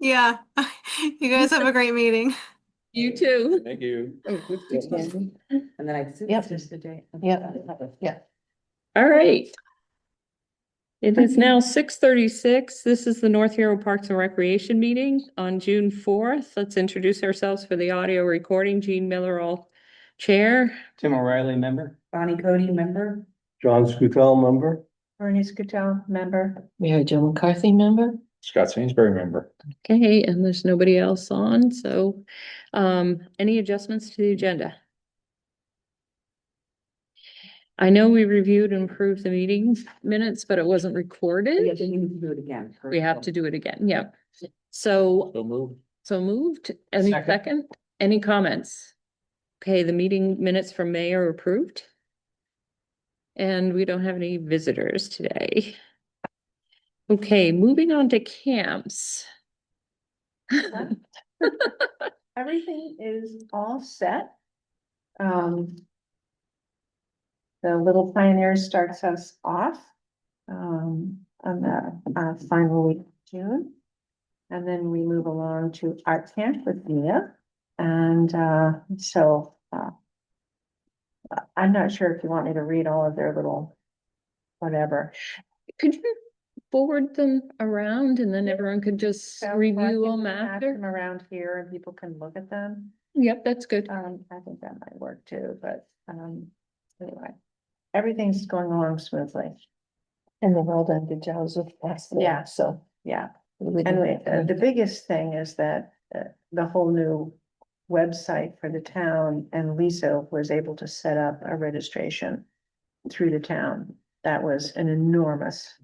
Yeah. You guys have a great meeting. You too. Thank you. And then I. Yep. Just the date. Yeah. All right. It is now 6:36. This is the North Hero Parks and Recreation meeting on June 4th. Let's introduce ourselves for the audio recording. Jean Millerall, Chair. Tim O'Reilly, member. Bonnie Cody, member. John Scutel, member. Bernie Scutel, member. Mary Jo McCarthy, member. Scott Sainsbury, member. Okay, and there's nobody else on, so any adjustments to the agenda? I know we reviewed and approved the meeting minutes, but it wasn't Yeah, recorded. then you need to do it again. We have to do it again, yep. So, So moved. so moved. Any Second. second? Any comments? Okay, the meeting minutes from May are approved. And we don't have any visitors today. Okay, moving on to camps. Everything is all set. The Little Pioneers starts us off, on the, final week of June. And then we move along to art camp with Mia. And, I'm not sure if you want me to read all of their little, whatever. Could you forward them around and then everyone could just So I review can them pass them after? around here and people can look at them. Yep, that's good. I think that might work too, but, anyway. Everything's going along smoothly. And they're all done good jobs with last. Yeah. So. Yeah. Anyway, the biggest thing is that, the whole new website for the town, and Lisa was able to set up a registration through the town. That was an enormous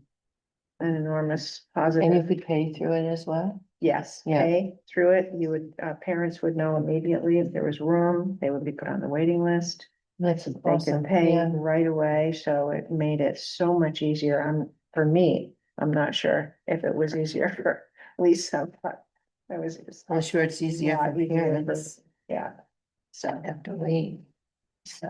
positive. And you could pay through it as well? Yes, Yeah. pay through it. You would, parents would know immediately if there was room, they would be put on the waiting list. That's They could awesome. pay Yeah. right away, so it made it so much easier. For me, I'm not sure if it was easier for Lisa, but it was. I'm sure it's easier Yeah, for easier parents. Yeah, so. Have to wait. So.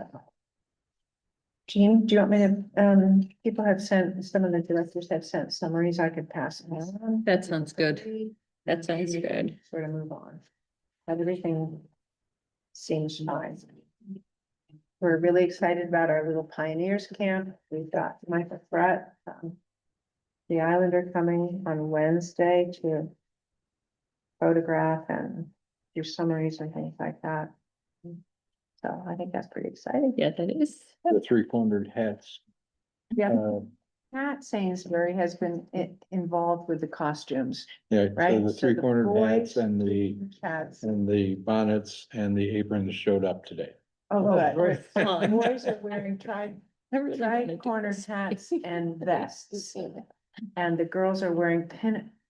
Jean, do you want me to, people have sent, some of the directors have sent summaries, I could pass them on. That sounds good. That sounds We can good. Sort of move on. Everything seems fine. We're really excited about our Little Pioneers camp. We've got Michael Brett, the Islander coming on Wednesday to photograph and do summaries and things like that. So I think that's pretty exciting. Yeah, that is. The 3-cornered hats. Yeah. Uh, Pat Sainsbury has been involved with the costumes, Yeah, right? so the So the 3-cornered hats boys- and the bonnets and the aprons showed up today. Oh, Oh, great. good. The boys are wearing I really wanna do tri-cornered this. hats and vests. And the girls are wearing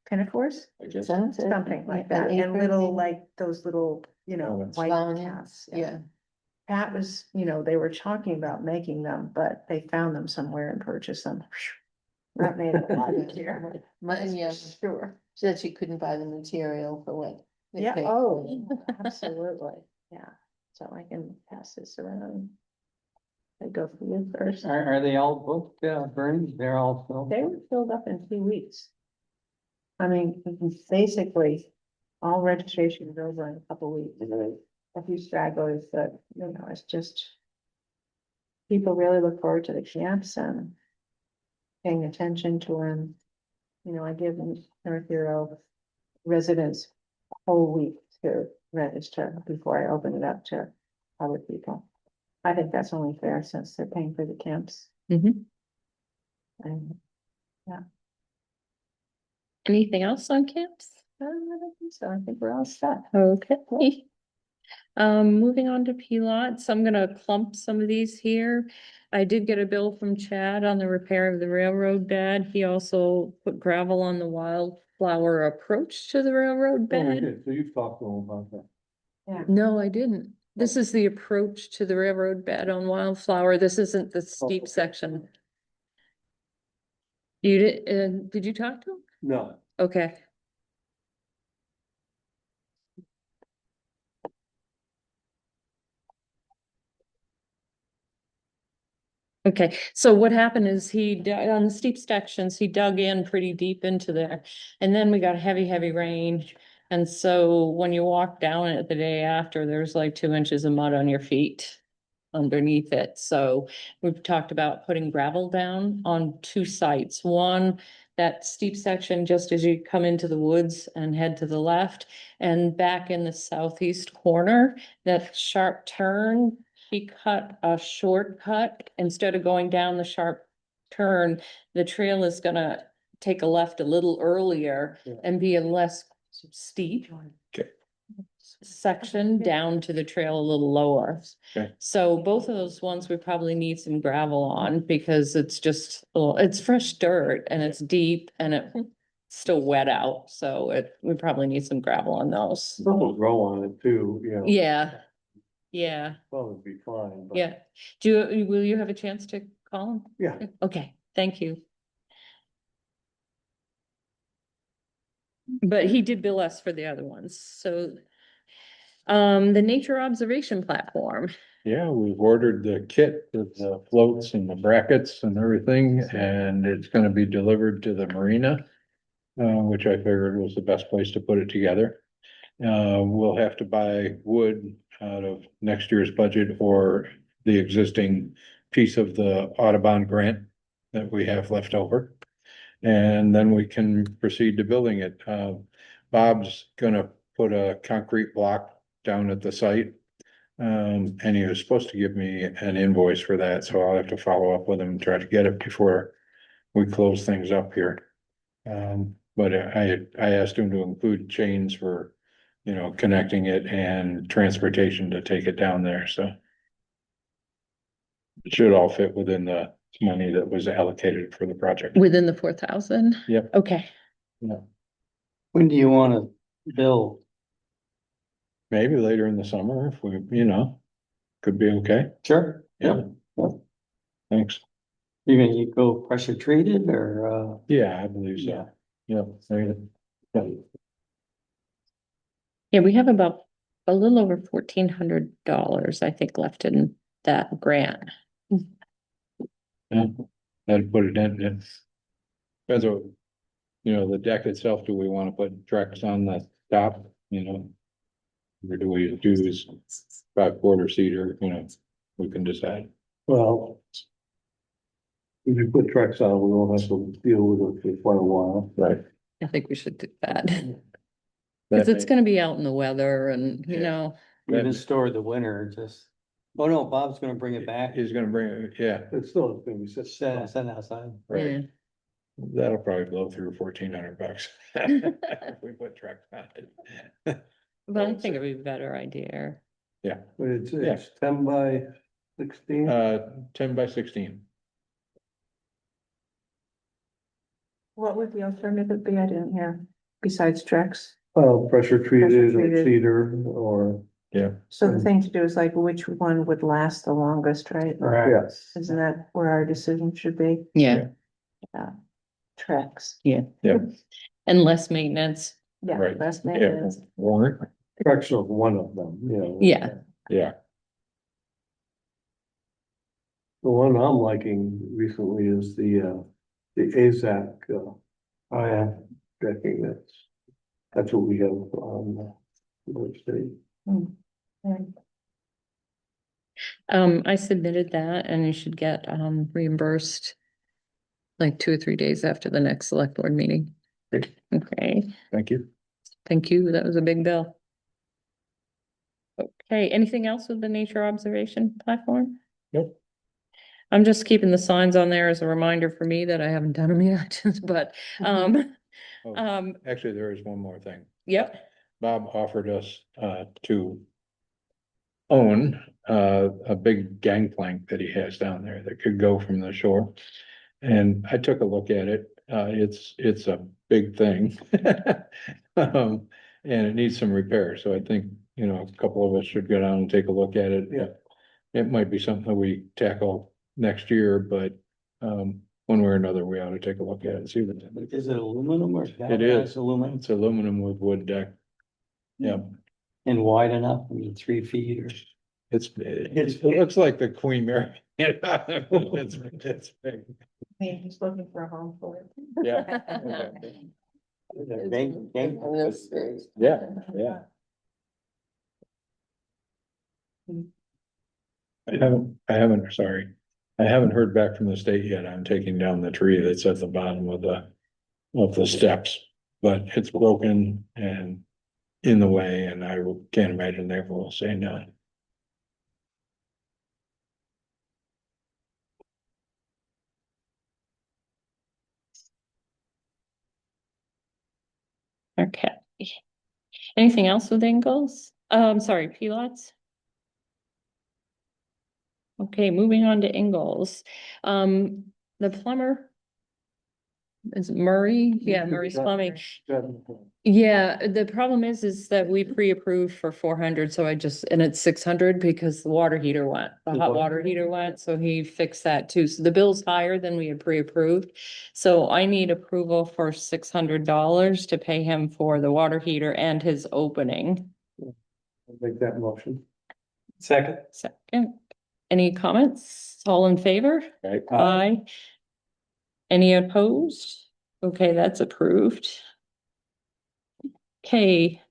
pinafores, I guess. something like that, and little, like, those little, Helmets. white hats. Yeah. Pat was, they were talking about making them, but they found them somewhere and purchased them. That made it a lot easier. Yeah, Sure. she said she couldn't buy the material for what. they Yeah, paid. oh, absolutely, yeah, so I can pass this around. I go for you first. Are they all booked, Bernie? They're all filled? They were filled up in 2 weeks. I mean, basically, all registration is over in a couple weeks. A few stragglers, but, it's just. People really look forward to the camps and paying attention to them. I give North Hero residents a whole week to register before I open it up to other people. I think that's only fair since they're paying for the camps. Mhm. And Anything else on camps? I don't think so. I think we're all set. Okay. Moving on to P-lots, I'm gonna clump some of these here. I did get a bill from Chad on the repair of the railroad bed. He also put gravel on the wildflower approach to the railroad bed. So you've talked to them about that. Yeah. No, I didn't. This is the approach to the railroad bed on Wildflower. This isn't the steep okay. section. You did you talk to him? No. Okay. Okay, so what happened is on the steep sections, he dug in pretty deep into there. And then we got heavy, heavy rain And so when you walk down it the day after, there's like 2 inches of mud on your feet underneath it. So we've talked about putting gravel down on 2 sites. One, that steep section just as you come into the woods and head to the left, and back in the southeast corner, that sharp turn, he cut a shortcut. Instead of going down the sharp turn, the trail is gonna take a left a little earlier Yeah. and be a less steep Okay. section down to the trail a little lower. Okay. So both of those ones we probably need some gravel on because it's just, it's fresh dirt and it's deep and it's still wet out. So we probably need some gravel on those. It'll grow on it too, you know. Yeah. Yeah, Probably be fine, but. yeah. Will you have a chance to call him? Yeah. Okay, thank you. But he did bill us for the other ones, so. The nature observation platform, Yeah, we've ordered the kit with the floats and the brackets and everything, and it's gonna be delivered to the marina. Which I figured was the best place to put it together. We'll have to buy wood out of next year's budget or the existing piece of the Audubon grant that we have left over. And then we can proceed to building it. Bob's gonna put a concrete block down at the site. And he was supposed to give me an invoice for that, so I'll have to follow up with him and try to get it before we close things up here. But I asked him to include chains for, connecting it and transportation to take it down there, so. It should all fit within the money that was allocated for the project. within the 4,000? Yep. Okay, Yeah. When do you wanna build? Maybe later in the summer if we, could be okay. Sure. Yeah. Thanks. You gonna go pressure treated or, Yeah, I believe so. Yeah. Yeah. yeah, we have about a little over $1,400, I think, left in that grant. Yeah, that'd put it in, depends on, the deck itself, do we wanna put Trex on the top, Or do we do this 5/4 cedar, we can decide. well. If you put trucks on, we won't have to deal with it for quite a while. Right. I think we should do that. Cause it's gonna be out in the weather and, Yeah. Even store the winter, just, oh no, Bob's gonna bring it back. He's gonna bring it, yeah, It's still gonna be set outside. right, yeah. that'll probably blow through $1,400. If we put Trex on it. But I think it'd be a better idea. Yeah, It's, Yeah. it's 10 by 16. 10 by 16. What would the alternative be? I didn't hear, besides Trex. Pressure treated or treated. cedar or, Yeah, So the thing to do is like, which one would last the longest, right? yes. Isn't that where our decision should be? Yeah, Trex. yeah, and less maintenance. Yeah, right, less yeah, maintenance. warrant, Trucks are one of them, Yeah. yeah, The one I'm liking recently is the AZAC, oh yeah, decking, that's what we have on the state. I submitted that and you should get reimbursed like 2 or 3 days after the next select board meeting. Great. Okay, thank you. thank you. That was a big bill. Okay, anything else with the nature observation platform? Nope. I'm just keeping the signs on there as a reminder for me that I haven't done them yet, but, Oh, Actually, there is one more thing. yep. Bob offered us to own a big gangplank that he has down there that could go from the shore. And I took a look at it. It's a big thing. And it needs some repair. So I think, a couple of us should go down and take a look at it. Yeah. It might be something that we tackle next year, but one way or another, we ought to take a look at it and see what. Is it aluminum or? It is. Aluminum It's aluminum with wood deck. Yeah, and wide enough, 3 feet or? it looks like the Queen Mary. It's big. He's looking for a home for it. Yeah. Okay. Yeah, yeah. Sorry. I haven't heard back from the state yet. I'm taking down the tree that's at the bottom of the steps. But it's broken and in the way, and I can't imagine they will say no. Okay. Anything else with Ingalls? Sorry, Pilots? Okay, moving on to Ingalls. The plumber. Is it Murray? Yeah, Murray's Plumbing. Yeah, the problem is that we pre-approved for 400, so and it's 600 because the water heater went, the hot water heater went, so he fixed that too. So the bill's higher than we had pre-approved. So I need approval for $600 to pay him for the water heater and his opening. I'll make that motion. Second. Second, any comments? All in favor? Right? Aye. Any opposed? Okay, that's approved. Okay,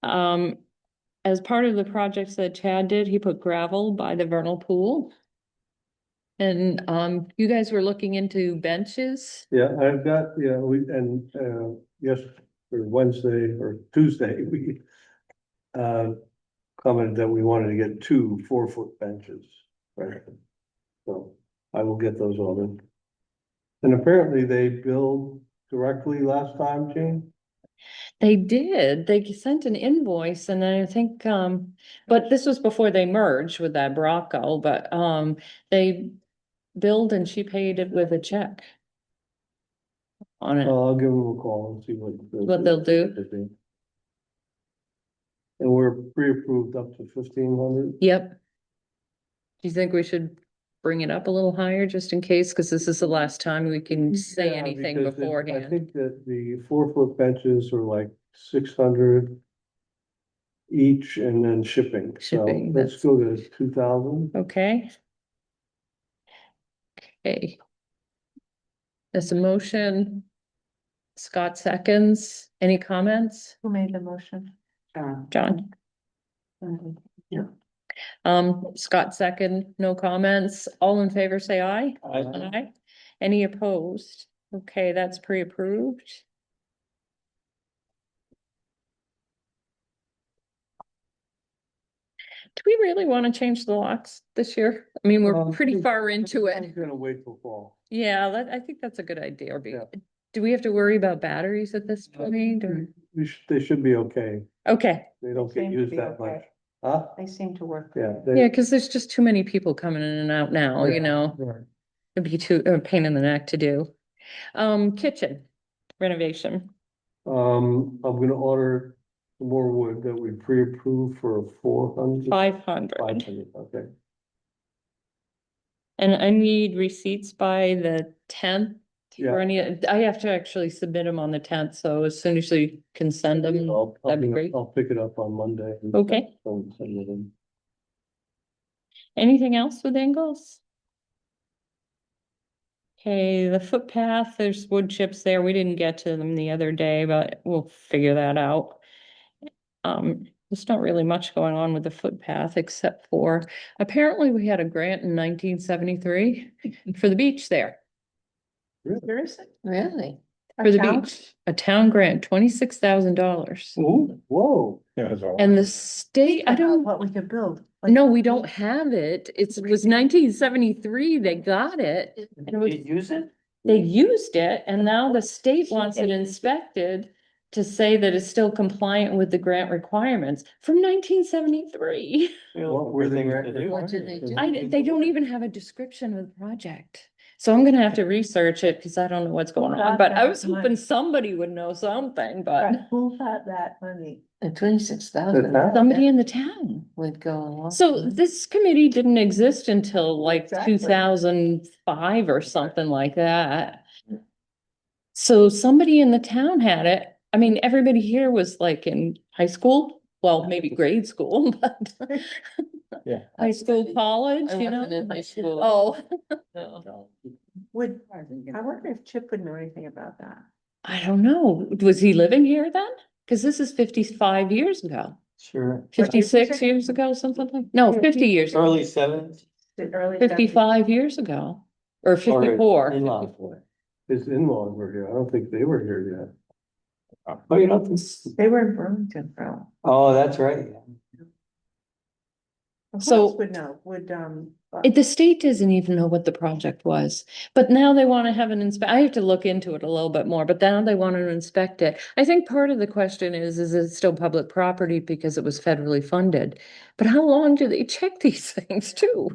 as part of the projects that Chad did, he put gravel by the vernal pool. And, you guys were looking into benches? Yeah, I've got, yes, or Wednesday or Tuesday, we commented that we wanted to get 2 4-foot benches, right? So I will get those ordered. And apparently they billed directly last time, Jane? They did, they sent an invoice and then I think, but this was before they merged with that Bracco, but, they billed and she paid it with a check. On it, I'll give them a call and see what. What they'll do. And we're pre-approved up to 1,500. yep. Do you think we should bring it up a little higher just in case, cause this is the last time we can say Yeah, anything because I beforehand? think that the 4-foot benches are like 600 each and then shipping. So Shipping, let's that's- go to 2,000. Okay. Okay. There's a motion. Scott seconds. Any comments? Who made the motion? John? Yeah. Scott second, no comments. All in favor, say aye. Aye. Aye. Any opposed? Okay, that's pre-approved. Do we really want to change the locks this year? I mean, we're pretty far into I'm it. gonna wait till fall. Yeah, I think that's a good idea. Yeah. Do we have to worry about batteries at this point or? They should be okay. Okay, They don't Seem get to used be that much. okay. Huh? They seem to work. Yeah. yeah, because there's just too many people coming in and out now, you know, Right. it'd be too, a pain in the neck to do. Kitchen renovation. I'm gonna order some more wood that we pre-approved for 400. 500. 500, okay. And I need receipts by the 10th. Yeah. For any, I have to actually submit them on the 10th, so as soon as you can send them, that'd be great. I'll pick it up on Monday. and Okay. send it in. Anything else with Ingalls? Okay, the footpath, there's wood chips there. We didn't get to them the other day, but we'll figure that out. There's not really much going on with the footpath except for apparently we had a grant in 1973 for the beach there. Seriously? Really? A For the town? beach, a town grant, $26,000. Ooh, whoa. Yeah, that's all. And the state, I don't, What we could build. like- no, we don't have it. It was 1973, they got it. And it was, use it? they used it and now the state wants it inspected to say that it's still compliant with the grant requirements from 1973. What were they? They don't even have a description of the project. So I'm gonna have to research it because I don't know what's going on, but I was hoping somebody would know something, but Who got that money? The 26,000. The town? somebody in the town. Would go along. So this committee didn't exist until like Exactly. 2005 or something like that. So somebody in the town had it. I mean, everybody here was like in high school, well, maybe grade school, but Yeah. high school, college, I you know? wasn't in high school. Oh, No. Would, I wonder if Chip would know anything about that. I don't know. Was he living here then? Cause this is 55 years ago, Sure. 56 years ago, something like, no, 50 years, ago. Early seventies. The early 55 years ago, or 54. in-laws. 54. His in-laws were here. I don't think they were here Oh, you know, this, They were in Burlington, bro. oh, that's right. Who So- else would know? Would, The state doesn't even know what the project was, but now they want to have an I have to look into it a little bit more, but now they want to inspect it. I think part of the question is it still public property because it was federally funded? But how long do they check these things too?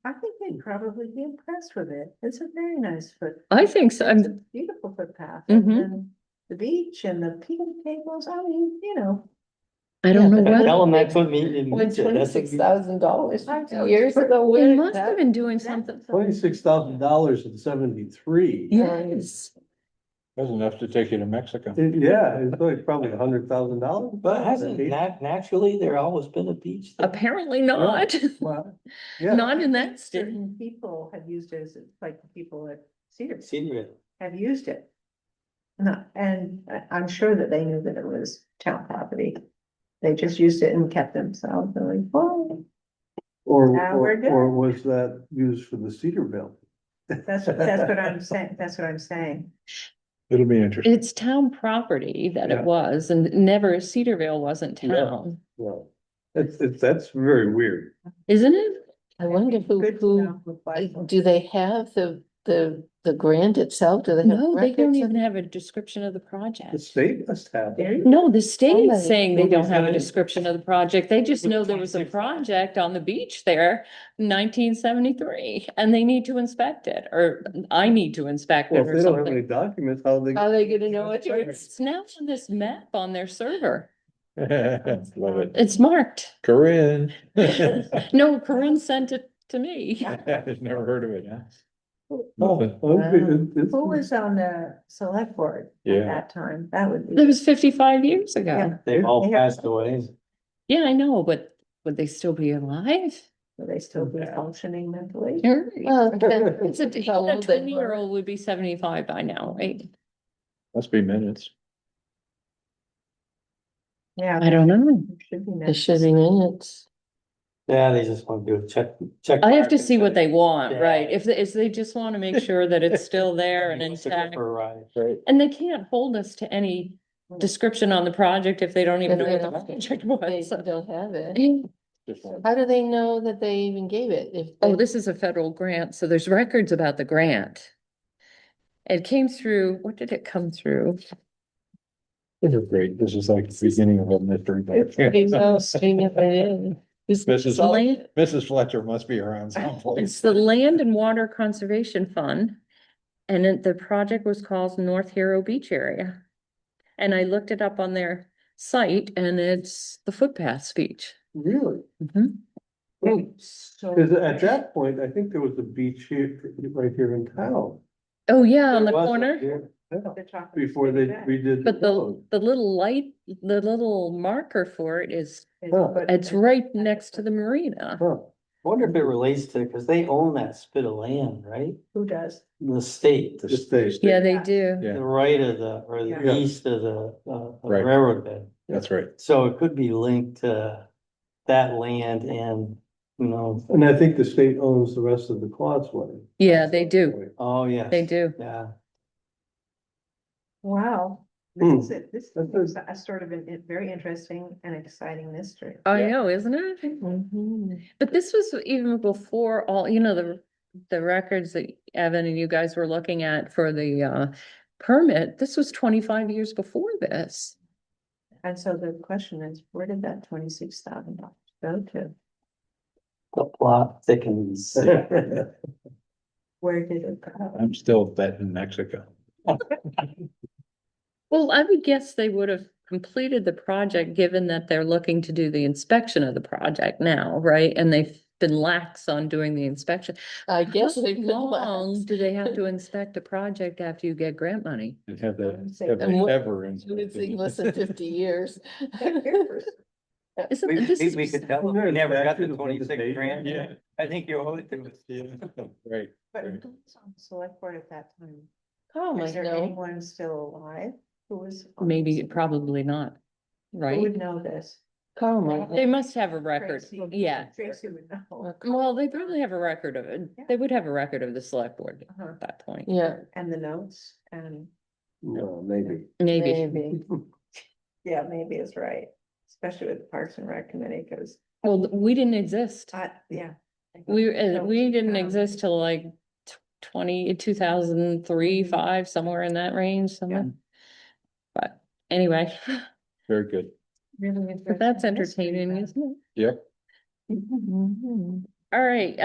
I think they'd probably be impressed with it. It's a very nice foot. I think so. It's a I'm, beautiful footpath. Mhm. And the beach and the picnic tables, I mean, you know. I don't know Yeah, but what, Tell them that's what me. When $26,000 I know, 50 years ago. they where must that- have been doing That's something. yet. $26,000 in 73. Yes, That's enough to take you to Mexico. Yeah, it's like probably $100,000. But hasn't naturally there always been a beach there? apparently not. Well, yeah. Not in that state. Certain people have used it as, like the people at Cedar Senior. have used it. No, and I'm sure that they knew that it was town property. They just used it and kept themselves, they're like, well, Or, Now we're good. or was that used for the Cedarville? that's what I'm saying, that's what I'm saying. It'll be interesting. It's town property that Yeah. it was, and never Cedarville wasn't Yeah. town, Well, that's very weird. isn't it? I wonder Good to know who applied for it. do they have the grant itself? Do they have? No, they don't records even of- have a description of the The project. state must have it. No, the state is Somebody- saying they don't nobody's have a got it. description of the project. They just know there was a project on the beach there, 1973, and they need to inspect it, or I need to inspect Well, it if or they don't have any something. documents, how they? How are they gonna know it's yours? It's now on this map on their server. Love it. It's marked. Corinne. No, Corinne sent it to me. I've never heard of it, huh? Oh, it's- Who was on the select board at Yeah. that time? That would That be, was 55 years ago. Yeah. They've all They have- passed away. Yeah, I know, but would they still be alive? would they still be Yeah. functioning mentally? Well, it It's depends a how old they were. 20-year-old would be 75 by now, right? Must be minutes. Yeah. I don't know. It should be. It should be minutes. Yeah, they just want to do a check. I have to mark see and what say, they want, Yeah. right? If they just want to make sure that it's still there and "You took it intact. for a ride." Right. And they can't hold us to any description on the project if they don't even know what the project They was. don't have it. Just one. How do they know that they even gave it? If Oh, they- this is a federal grant, so there's records about the grant. It came through, what did it come through? This is great. This is like the beginning of a mystery. book. They know, stream it in. Mrs. Land- Mrs. Fletcher must be around someplace. It's the Land and Water Conservation Fund. And the project was called North Hero Beach Area. And I looked it up on their site and it's the footpath speech. Really? So. Cause at that point, I think there was a beach here, right here in town. Oh, yeah, on the There was a- corner. Yeah, They're talking before they about redid. But road. the little light, the little marker for it is, is Huh. put- it's right next to the marina. Huh. I wonder if it relates to, because they own that spit of land, right? Who does? The state, The state. Yeah, they Yeah. do. Yeah. the right of the, or the Yeah. east of the Right. railroad bed. That's right. So it could be linked to that land and, you know, And I think the state owns the rest of the causeway. Yeah, they do. oh, yes. They do. Yeah. Wow. Hmm. This is it. This is a sort of a very interesting and exciting mystery. I know, isn't it? Mhm. But this was even before all, the records that Evan and you guys were looking at for the permit. This was 25 years before this. And so the question is, where did that $26,000 go to? The plot thickens. Where did it go? I'm still betting Mexico. Well, I would guess they would have completed the project, given that they're looking to do the inspection of the project now, right? And they've been lax on doing the inspection. I guess they've been How long lax. do they have to inspect a project after you get grant money? And have the, Say have that. they And what- ever. It's in less than 50 years. Isn't We, this we is- we could tell, Isn't them there we a never got statute the of 26 limitations? grand. Yeah. I think you owe it to us. Yeah, right. But Right. who was on the select board at that time? Carl Is might there know. anyone still alive who was? on Maybe, this? probably not, Who right? would know this? Carl might They know. must have a record, Tracy. yeah. Tracy would know. Well, they probably have a record of it. Yeah. They would have a record of the select board Uh-huh. at that point. Yeah, And the notes and, No, maybe. Maybe. maybe. yeah, maybe it's right, especially with the Parks and Rec Committee, because Well, we didn't exist. yeah. We didn't exist till like 2003, 5, somewhere in that range, somewhere. But anyway, Very good. Really but that's interesting history entertaining, then. isn't it? Yep. Mhm. All right,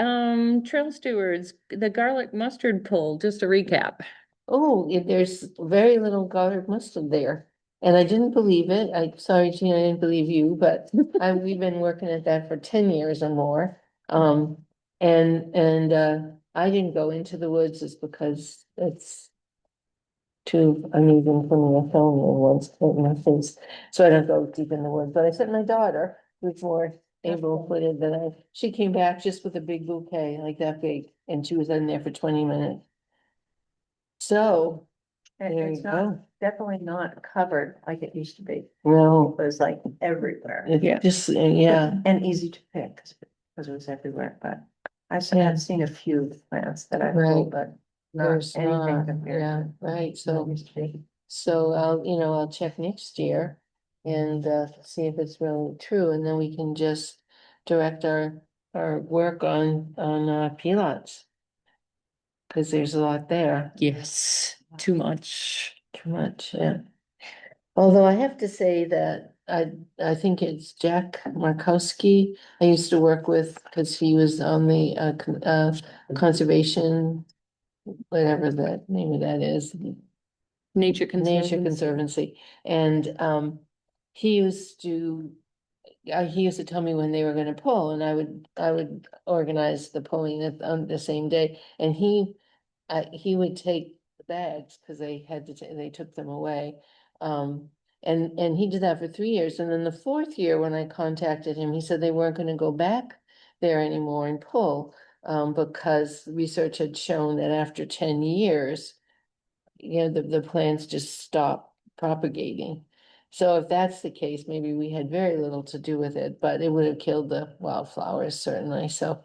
trail stewards, the garlic mustard pull, just a recap. Oh, there's very little garlic mustard there. And I didn't believe it. Sorry, Gina, I didn't believe you, but we've been working at that for 10 years or more. I didn't go into the woods just because it's too uneven for me. I fell once in my face, so I don't go deep in the woods. But I sent my daughter, who's more able-footed than she came back just with a big bouquet, like that big, and she was in there for 20 minutes. So, And there it's you not, go. definitely not covered like it used to be. It No, was like everywhere. Yeah. just, yeah, And easy to pick, because it was everywhere, but Yeah. have seen a few plants that I Right. pulled, but not there's anything not, compared yeah, to right, what it so. used to be. So I'll check next year and see if it's really true, and then we can just direct our work on Pilots. Cause there's a lot there, Yes, too much. too much, yeah. Although I have to say that I think it's Jack Markowski I used to work with, cause he was on the conservation, whatever the name of that is. Nature Nature Conservancy. Conservancy, and he used to. He used to tell me when they were gonna pull, and I would organize the pulling on the same day, and he would take the bags, cause they had to, they took them away. And he did that for 3 years, and then the 4th year, when I contacted him, he said they weren't gonna go back there anymore and pull. Because research had shown that after 10 years, the plants just stop propagating. So if that's the case, maybe we had very little to do with it, but it would have killed the wildflowers certainly, so.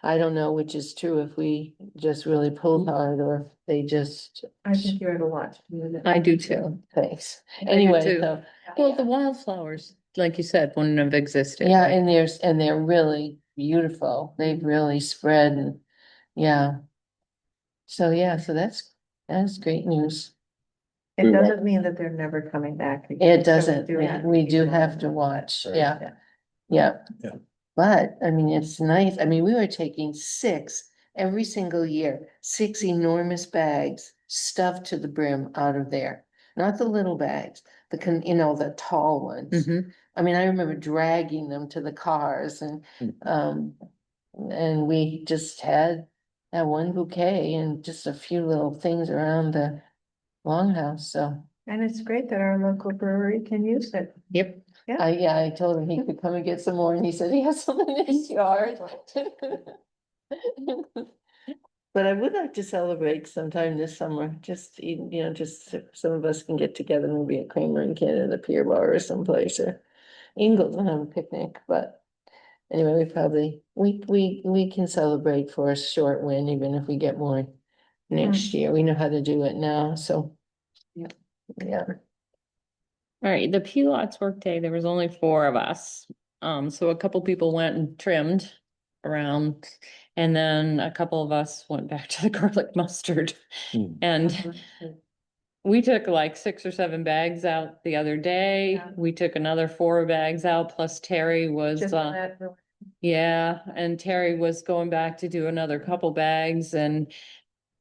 I don't know which is true, if we just really pulled hard or if they just. I think you had a lot to do with it. I do too. Thanks. do Anyway, too. so, Well, the wildflowers, like you said, wouldn't have existed. yeah, right? and they're really beautiful. They've really spread and, yeah. So, yeah, so that's great news. It doesn't mean that they're never coming back. It doesn't, do have to we keep do an eye have on to it. watch, Right. yeah, Yeah. yeah. Yeah. But, I mean, it's nice, I mean, we were taking 6 every single year, 6 enormous bags stuffed to the brim out of there. Not the little bags, the tall ones. Mhm. I mean, I remember dragging them to the cars and we just had that one bouquet and just a few little things around the longhouse, so. And it's great that our local brewery can use it. Yep. I told him he could come and get some more, and he said he has some in his yard. But I would like to celebrate sometime this summer, just, just so some of us can get together, maybe at Kramer and Canada Pier Bar or someplace, or Ingles and have a picnic, but. Anyway, we can celebrate for a short win, even if we get more next year. We know how to do it now, so. Yep. Yeah. All right, the Pilots workday, there was only 4 of us. So a couple people went and trimmed around. And then a couple of us went back to the garlic mustard. Hmm. And we took like 6 or 7 bags out the other day. Yeah. We took another 4 bags out, plus Terry was, Just that, yeah, and Terry was going back to do another couple bags, and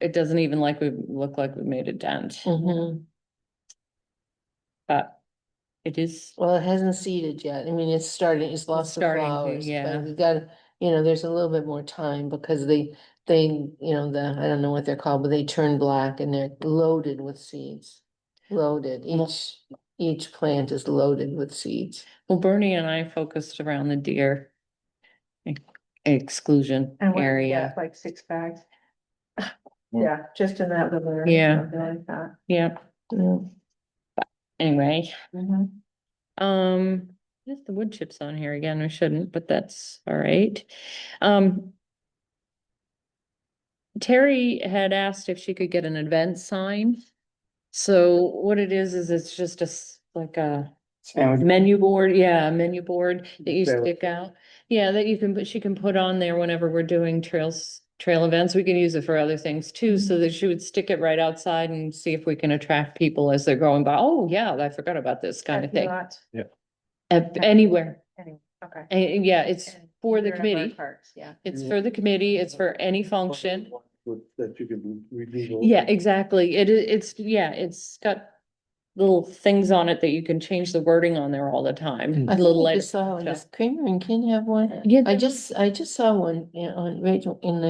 it doesn't even look like we made a dent, Mhm. but it is. Well, it hasn't seeded yet. I mean, it's starting, it's lost the starting to, flowers, yeah. but we got, there's a little bit more time because they, I don't know what they're called, but they turn black and they're loaded with seeds. Loaded, each plant is loaded with seeds. Well, Bernie and I focused around the deer exclusion and what, area. like 6 bags. Yeah, just in that little area. Yeah. something like that. Yeah, Yeah. anyway, Mhm. there's the wood chips on here again, I shouldn't, but that's all right. Terry had asked if she could get an event sign. So what it is it's just like a Sandwich. menu board, yeah, a menu board that you Sandwich. stick out. Yeah, that you can, but she can put on there whenever we're doing trail events. We can use it for other things too, so that she would stick it right outside and see if we can attract people as they're going by. Oh, yeah, I forgot about this kind of Happy thing. lots. Anywhere. Anyway, okay. Yeah, it's And for the either of our committee. parks, yeah. It's for the committee. It's for any function. That you can redo. Yeah, exactly. It's got little things on it that you can change the wording on there all the time. I Little think I edit- just saw one, does Kramer and Kin have one? Yeah, I just saw one on Rachel in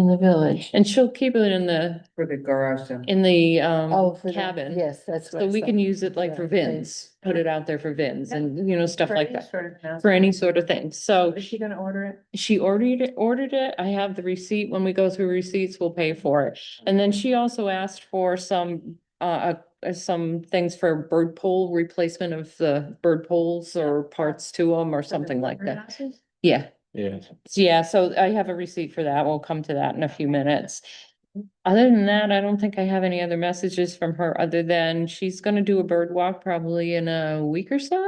the village. and she'll keep it in the, For the garage sale. in the, Oh, for the- cabin. Yes, that's what. So I we saw. can use it like for Yeah, Vins, put it out there for Vins Yeah. and, you know, stuff For like any that. sort of announcement. For any sort of thing. So Is she gonna order it? she ordered it. I have the receipt. When we go through receipts, we'll pay for it. And then she also asked for some things for bird pole replacement of the bird poles or parts to them or something like that. Yeah. Yes. Yeah, so I have a receipt for that. We'll come to that in a few minutes. Other than that, I don't think I have any other messages from her other than she's gonna do a bird walk probably in a week or so.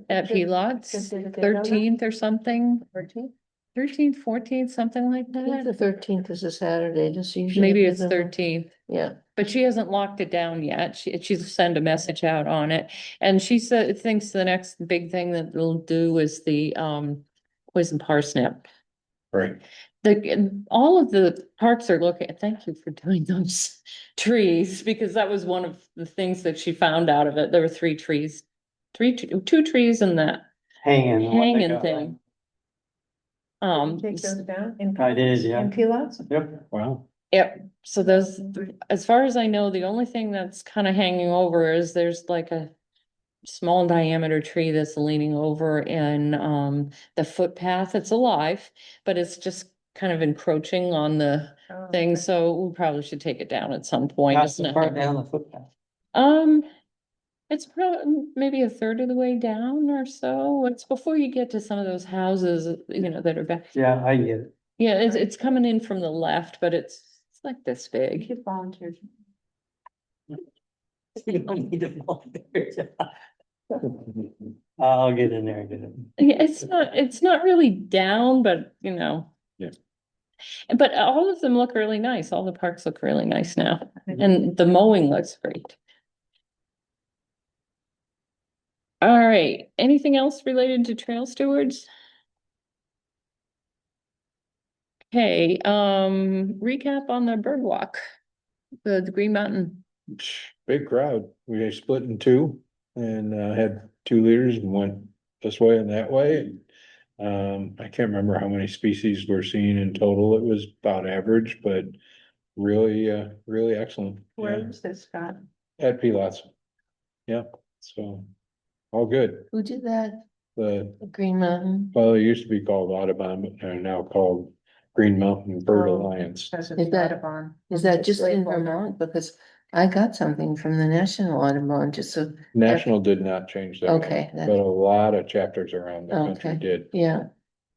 At Good- Pilots, good day to get on that. 13th or something, 13th? 13th, 14th, something like I think the that. 13th is a Saturday, just usually. Maybe give it's them a- 13th. Yeah, But she hasn't locked it down yet. She'll send a message out on it. And she said, thinks the next big thing that they'll do is the poison parsnip. Right. All of the parks are looking, thank you for doing those trees, because that was one of the things that she found out of it. There were two trees and that Hanging. what they hanging got. thing. Take those down in. I did, yeah. In Pilots? Yep. Wow. Yep, so those, as far as I know, the only thing that's kind of hanging over is there's like a small diameter tree that's leaning over in the footpath. It's alive, but it's just kind of encroaching on the Oh, thing, okay. so we probably should take it down at some point. How's It's the part nothing. down the footpath? It's probably maybe a third of the way down or so. It's before you get to some of those houses, you know, that are back. Yeah, I get it. Yeah, it's coming in from the left, but it's like this big. You volunteered. You don't need to volunteer. I'll get in there and get it. Yeah, it's not really down, but you know. Yeah. But all of them look really nice. All the parks look really nice now, and the mowing looks great. All right, anything else related to trail stewards? Okay, recap on the bird walk, the Green Mountain. Big crowd. We split in two and had 2 leaders and went this way and that way. I can't remember how many species we're seeing in total. It was about average, but really excellent. Where Yeah. was this, Scott? At Pilots. Yeah, so all good. who did that? The, Green Mountain? well, it used to be called Audubon, but they're now called Green Mountain Bird Oh. Alliance. Because of Is the that- Audubon. Is that just in labeled. Vermont? Because I got something from the National Audubon, just so, National did not change that. one, Okay, But that's- a lot of chapters around the country Okay. did. yeah.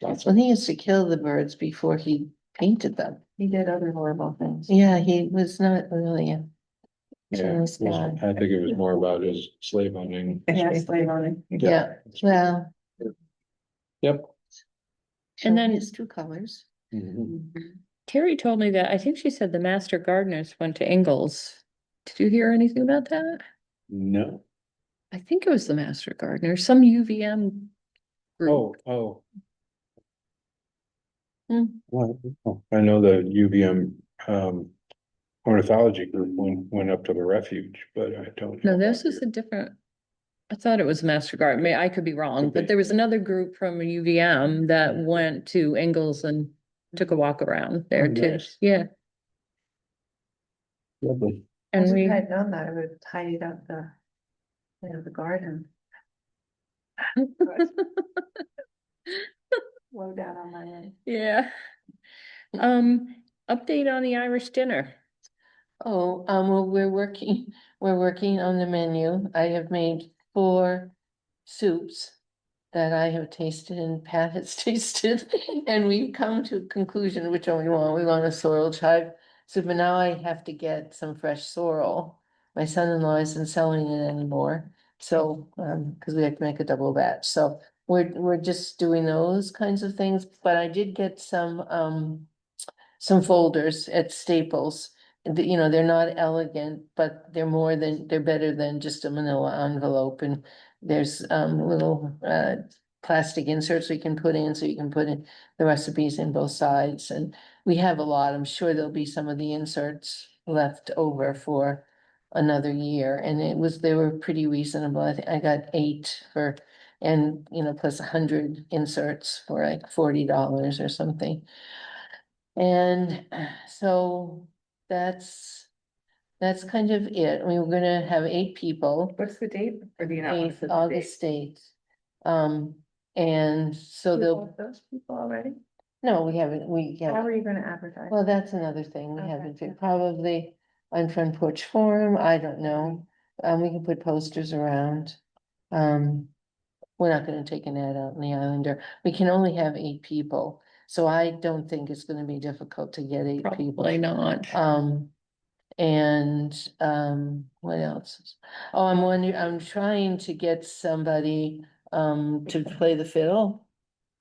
Lots Well, of, he used to kill the birds before he painted them. He did other horrible things. Yeah, he was not really a yeah, nice it was- guy. I think it was more about his slave hunting. Yeah, slave owning. Yeah, well. Yep. so And then- he has two colors. Mhm. Terry told me that, I think she said the master gardeners went to Ingalls. Did you hear anything about that? No, I think it was the master gardener, some UVM group. oh. Hmm. Well, I know the UVM, ornithology group went up to the refuge, but I don't. No, know this about is your- a different. I thought it was Master Garden. I could be wrong, Could but be. there was another group from UVM that went to Ingalls and took a walk around there Oh, too. nice. Yeah, Lovely. and If we, I had known that, I would have tidied up the garden. Low down on my end. yeah. Um, update on the Irish dinner. Oh, well, we're working on the menu. I have made 4 soups that I have tasted and Pat has tasted, and we've come to a conclusion which one we want. We want a sorrel chive soup, and now I have to get some fresh sorrel. My son-in-law isn't selling it anymore, so, because we have to make a double batch, so we're just doing those kinds of things, but I did get some folders at Staples. You know, they're not elegant, but they're better than just a manila envelope, and there's little plastic inserts we can put in, so you can put in the recipes in both sides, and we have a lot. I'm sure there'll be some of the inserts left over for another year, and they were pretty reasonable. I think I got 8 for, and you know, plus 100 inserts for like $40 or something. And so that's kind of it. We were gonna have 8 people. What's the date? Or do you not want to 8th, set the date? August 8th. And so Do you they'll, want those people already? no, we haven't, How are you gonna advertise? well, that's another thing. We Okay, haven't, yeah. probably on Front Porch Forum, I don't know. We can put posters around. We're not gonna take an ad out in the Islander. We can only have 8 people. So I don't think it's gonna be difficult to get 8 people. Probably not. What else? Oh, I'm trying to get somebody, to play the fiddle.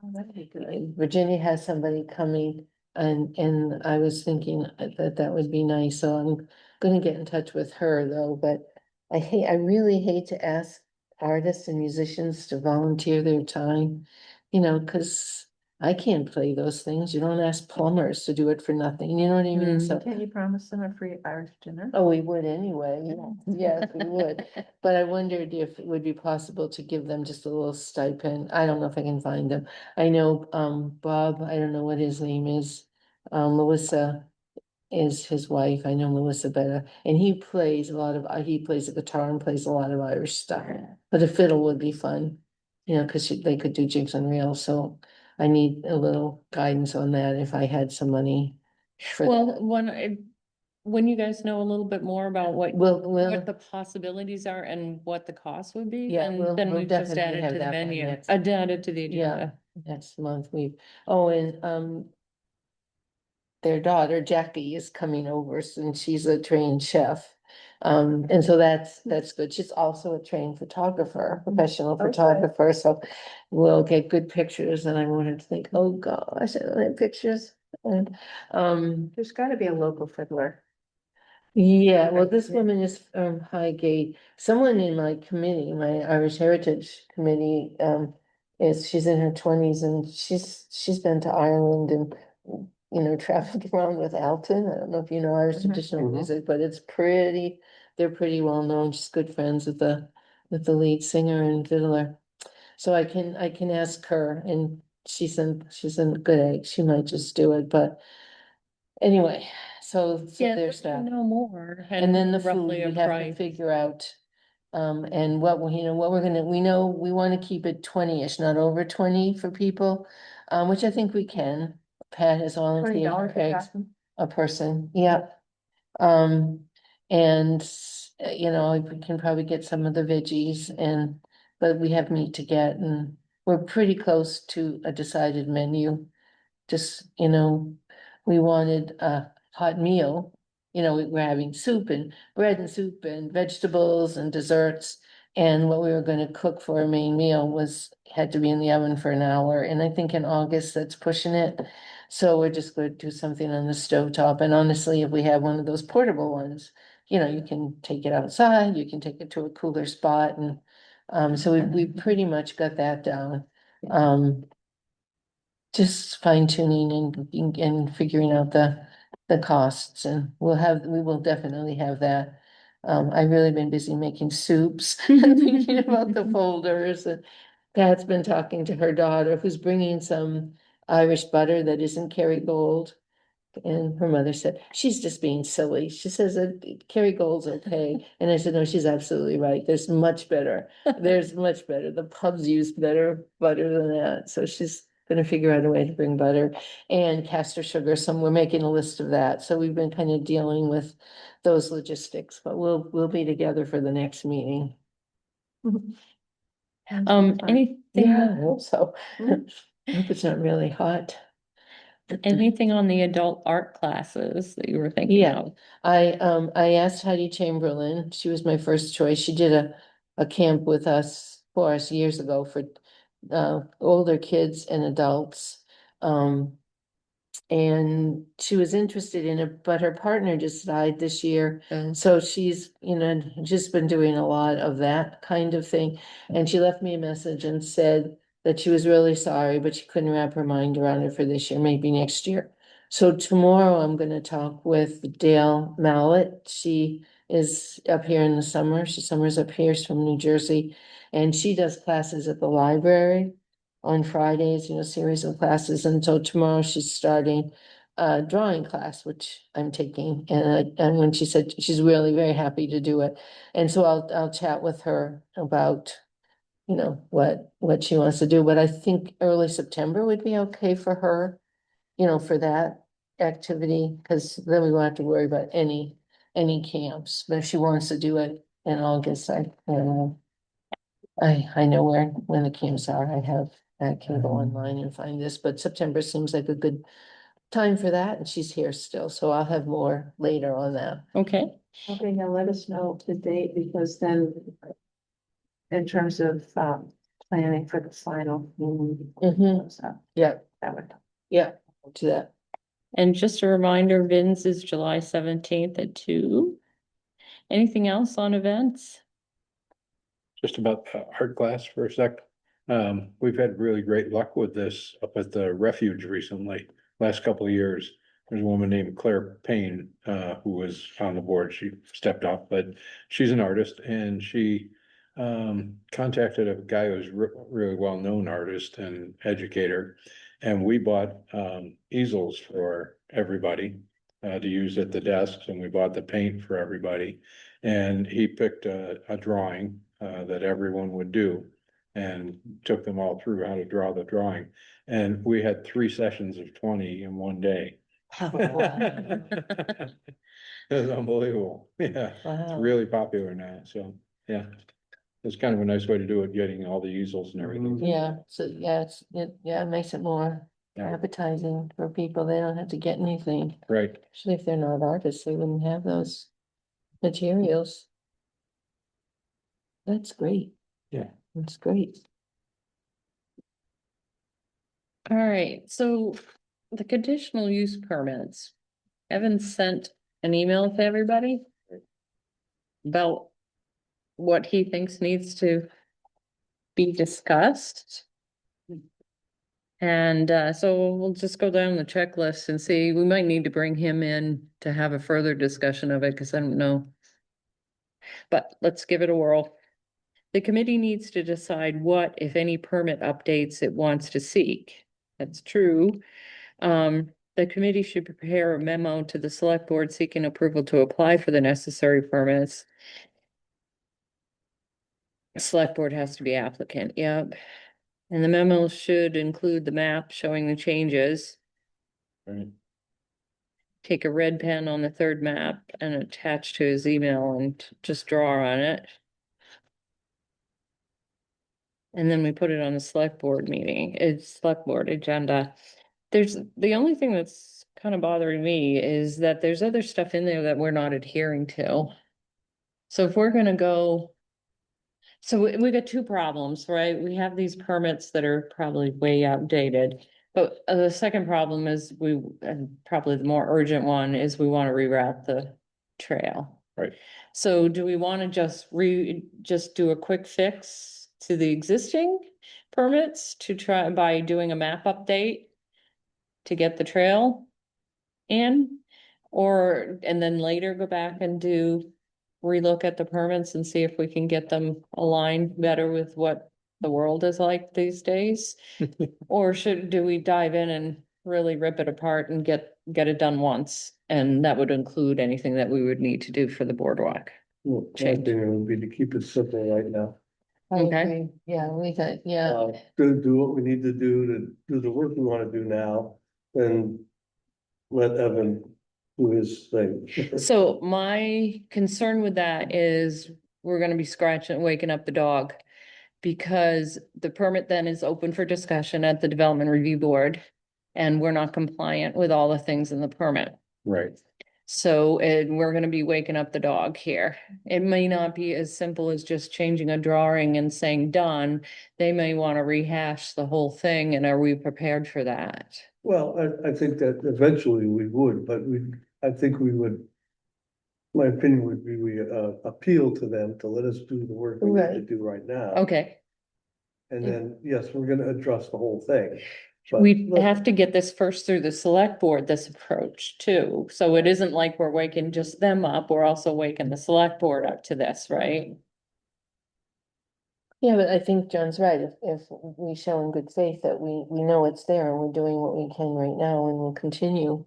Oh, that'd be good. Virginia has somebody coming, and I was thinking that would be nice, so I'm gonna get in touch with her though, but I really hate to ask artists and musicians to volunteer their time, you know, cause I can't play those things. You don't ask plumbers to do it for nothing, you know what I mean? Mm. So, Can you promise them a free Irish dinner? oh, we would anyway, yes, we would. But I wondered if it would be possible to give them just a little stipend. I don't know if I can find them. I know, Bob, I don't know what his name is. Melissa is his wife. I know Melissa better. And he plays he plays the guitar and plays a lot of Irish stuff. But a fiddle would be fun, you know, cause they could do jigs and reels. So I need a little guidance on that if I had some money. for Well, that. when you guys know a little bit more about what We'll, the possibilities are and what the cost would be, Yeah, then we'll we just definitely add it have to the that by menu, next- add it to the Yeah. agenda. next month and their daughter Jackie is coming over and she's a trained chef. And so that's good. She's also a trained photographer, professional Okay. photographer, so we'll get good pictures and I wanted to think, oh gosh, I don't have pictures. And There's gotta be a local fiddler. yeah, well, Okay, this yeah. woman is from Highgate. Someone in my committee, my Irish Heritage Committee, she's in her 20s and she's been to Ireland and, you know, traveled around with Alton. I don't know if you know Irish Mhm. traditional Mhm. music, but they're pretty well known. She's good friends with the lead singer and fiddler. So I can ask her and she's in good egg. She might just do it, but anyway, so Yeah, there's let me that. know more And then the food, roughly a we have to price. figure out, and what we're gonna, we know, we wanna keep it 20-ish, not over 20 for people. Which I think we can. Pat has volunteered $20 her for eggs, person? a person, yeah. And, you know, we can probably get some of the veggies but we have meat to get and we're pretty close to a decided menu. Just, you know, we wanted a hot meal, you know, we're having soup and bread and soup and vegetables and desserts. And what we were gonna cook for a main meal had to be in the oven for an hour, and I think in August that's pushing it. So we're just gonna do something on the stovetop, and honestly, if we have one of those portable ones, you know, you can take it outside, you can take it to a cooler spot and, so we pretty much got that down. Just fine tuning and figuring out the costs and we will definitely have that. I've really been busy making soups and thinking about the folders and Pat's been talking to her daughter who's bringing some Irish butter that isn't Kerrygold. And her mother said, she's just being silly. She says that Kerrygold's okay. And I said, no, she's absolutely right. There's much better. The pubs use better butter than that. So she's gonna figure out a way to bring butter and castor sugar, so we're making a list of that, so we've been kind of dealing with those logistics, but we'll be together for the next meeting. Anything, Yeah, I hope so. I hope it's not really hot. anything on the adult art classes that you were thinking Yeah. of? I asked Heidi Chamberlain, she was my first choice, she did a camp with us, for us years ago for older kids and adults. And she was interested in it, but her partner just died this year. And so she's, just been doing a lot of that kind of thing. And she left me a message and said that she was really sorry, but she couldn't wrap her mind around it for this year, maybe next year. So tomorrow I'm gonna talk with Dale Mallett. She is up here in the summer. She summers up here, she's from New Jersey. And she does classes at the library on Fridays, series of classes. And so tomorrow she's starting a drawing class, which I'm taking. And when she said she's really very happy to do it. And so I'll chat with her about, what she wants to do. But I think early September would be okay for her, for that activity, because then we won't have to worry about any camps. But if she wants to do it in August, I know when the camps are. I can go online and find this, but September seems like a good time for that, and she's here still, so I'll have more later on that. Okay, Okay, now let us know the date, because then in terms of, planning for the final. So Yeah, that would. yeah, to that. and just a reminder, Vin's is July 17th at 2. Anything else on events? Just about art class for a sec. We've had really great luck with this up at the refuge recently, last couple of years. There's a woman named Claire Payne, who was on the board. She stepped off, but she's an artist and she contacted a guy who's really well-known artist and educator. And we bought easels for everybody to use at the desks, and we bought the paint for everybody. And he picked a drawing that everyone would do and took them all through how to draw the drawing. And we had 3 sessions of 20 in one day. It was unbelievable. Yeah, it's Wow. really popular now. So, yeah. It's kind of a nice way to do it, getting all the easels and everything. Yeah, so yeah, it makes it more Yeah. appetizing for people. They don't have to get anything, Right. especially if they're not artists, they wouldn't have those materials. That's great. Yeah. That's great. All right, so the conditional use permits. Evan sent an email to everybody about what he thinks needs to be discussed. And so we'll just go down the checklist and see, we might need to bring him in to have a further discussion of it, because I don't know. But let's give it a whirl. The committee needs to decide what, if any, permit updates it wants to seek. That's true. The committee should prepare a memo to the select board seeking approval to apply for the necessary permits. The select board has to be applicant, yep. And the memo should include the map showing the changes. Right. Take a red pen on the third map and attach to his email and just draw on it. And then we put it on the select board meeting, it's select board agenda. There's, the only thing that's kind of bothering me is that there's other stuff in there that we're not adhering to. So if we're gonna go. So we got 2 problems, right? We have these permits that are probably way outdated. But the second problem is and probably the more urgent one is we want to reroute the trail. Right. So do we want to just do a quick fix to the existing permits to try by doing a map update to get the trail in? And then later go back and relook at the permits and see if we can get them aligned better with what the world is like these days? Or do we dive in and really rip it apart and get it done once? And that would include anything that we would need to do for the boardwalk. Well, my Change. opinion would be to keep it simple right now. I Okay. agree. Yeah, we got, yeah. Do what we need to do the work we wanna do now, and let Evan do his thing. So my concern with that is we're gonna be scratching, waking up the dog. Because the permit then is open for discussion at the Development Review Board. And we're not compliant with all the things in the permit. Right. So, and we're gonna be waking up the dog here. It may not be as simple as just changing a drawing and saying done. They may wanna rehash the whole thing, and are we prepared for that? Well, I think that eventually we would, but I think we would. My opinion would be we appeal to them to let us do the work we need to Right. do right now. Okay, And then, yes, we're gonna address the whole thing. but we let- have to get this first through the select board, this approach too. So it isn't like we're waking just them up, we're also waking the select board up to this, right? Yeah, but I think John's right. If we show in good faith that we know it's there and we're doing what we can right now and we'll continue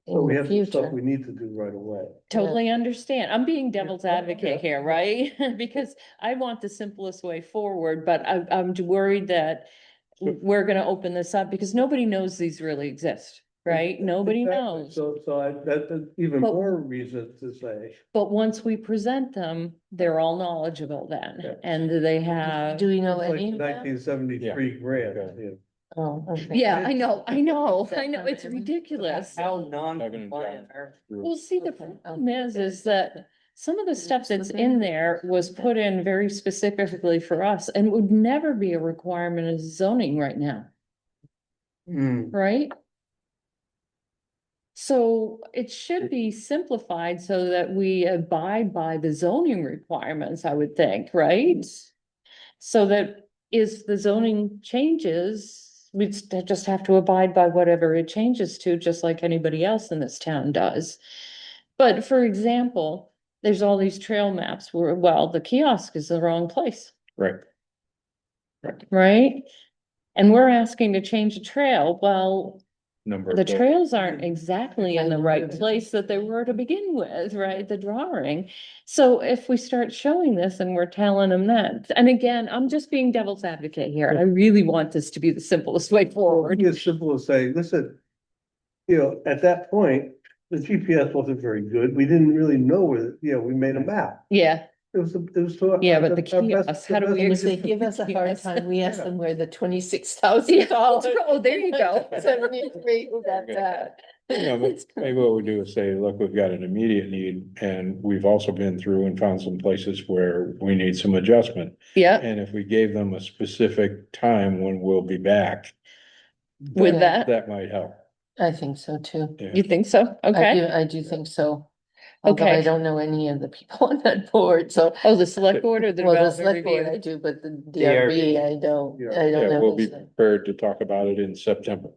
But in we the have some stuff future. we need to do right away. Totally understand. I'm being devil's Yeah. advocate here, right? Because I want the simplest way forward, but I'm worried that we're gonna open this up because nobody knows these really exist, right? Nobody Exactly. knows. So that's even But- more reason to say, But once we present them, they're all knowledgeable Yeah. then, and they have. Do we know it's like any of that? 1973 grant. Okay. you know. Oh, okay. Yeah, I know, Is that it's permanent? ridiculous. How non-compliant are? Well, see, the Okay. problem is that some of the stuff that's Okay. in there was put in very specifically for us and would never be a requirement of zoning right now, right? So it should be simplified so that we abide by the zoning requirements, I would think, right? So that if the zoning changes, we just have to abide by whatever it changes to, just like anybody else in this town does. But for example, there's all these trail maps where, well, the kiosk is the wrong place, Right. right? And we're asking to change the trail. Well, Number. the of trails aren't exactly in the right Right. place that they were to begin with, right? The drawing. So if we start showing this and we're telling them that, and again, I'm just being devil's advocate here. I really want this to be the simplest way Or it'd forward. be as simple as saying, listen, at that point, the GPS wasn't very good. We didn't really know where, we made a map. Yeah, It was. Yeah, but the our best- kiosk, how do the we best- If they give us a hard Yes. time, we ask Yeah. them where the $26,000. Oh, there you go. 73, we got that. Maybe what we do is say, look, we've got an immediate need and we've also been through and found some places where we need some adjustment. Yeah, And if we gave them a specific time when we'll be back, with Yeah. that, that might help. I think so too. Yeah. you think so? Okay. I do think so. Although I Okay. don't know any of the people on that board, so. Oh, the select board or the Well, the development select board I review? do, but the DRB, I don't Yeah, know. we'll be prepared to talk about it in September,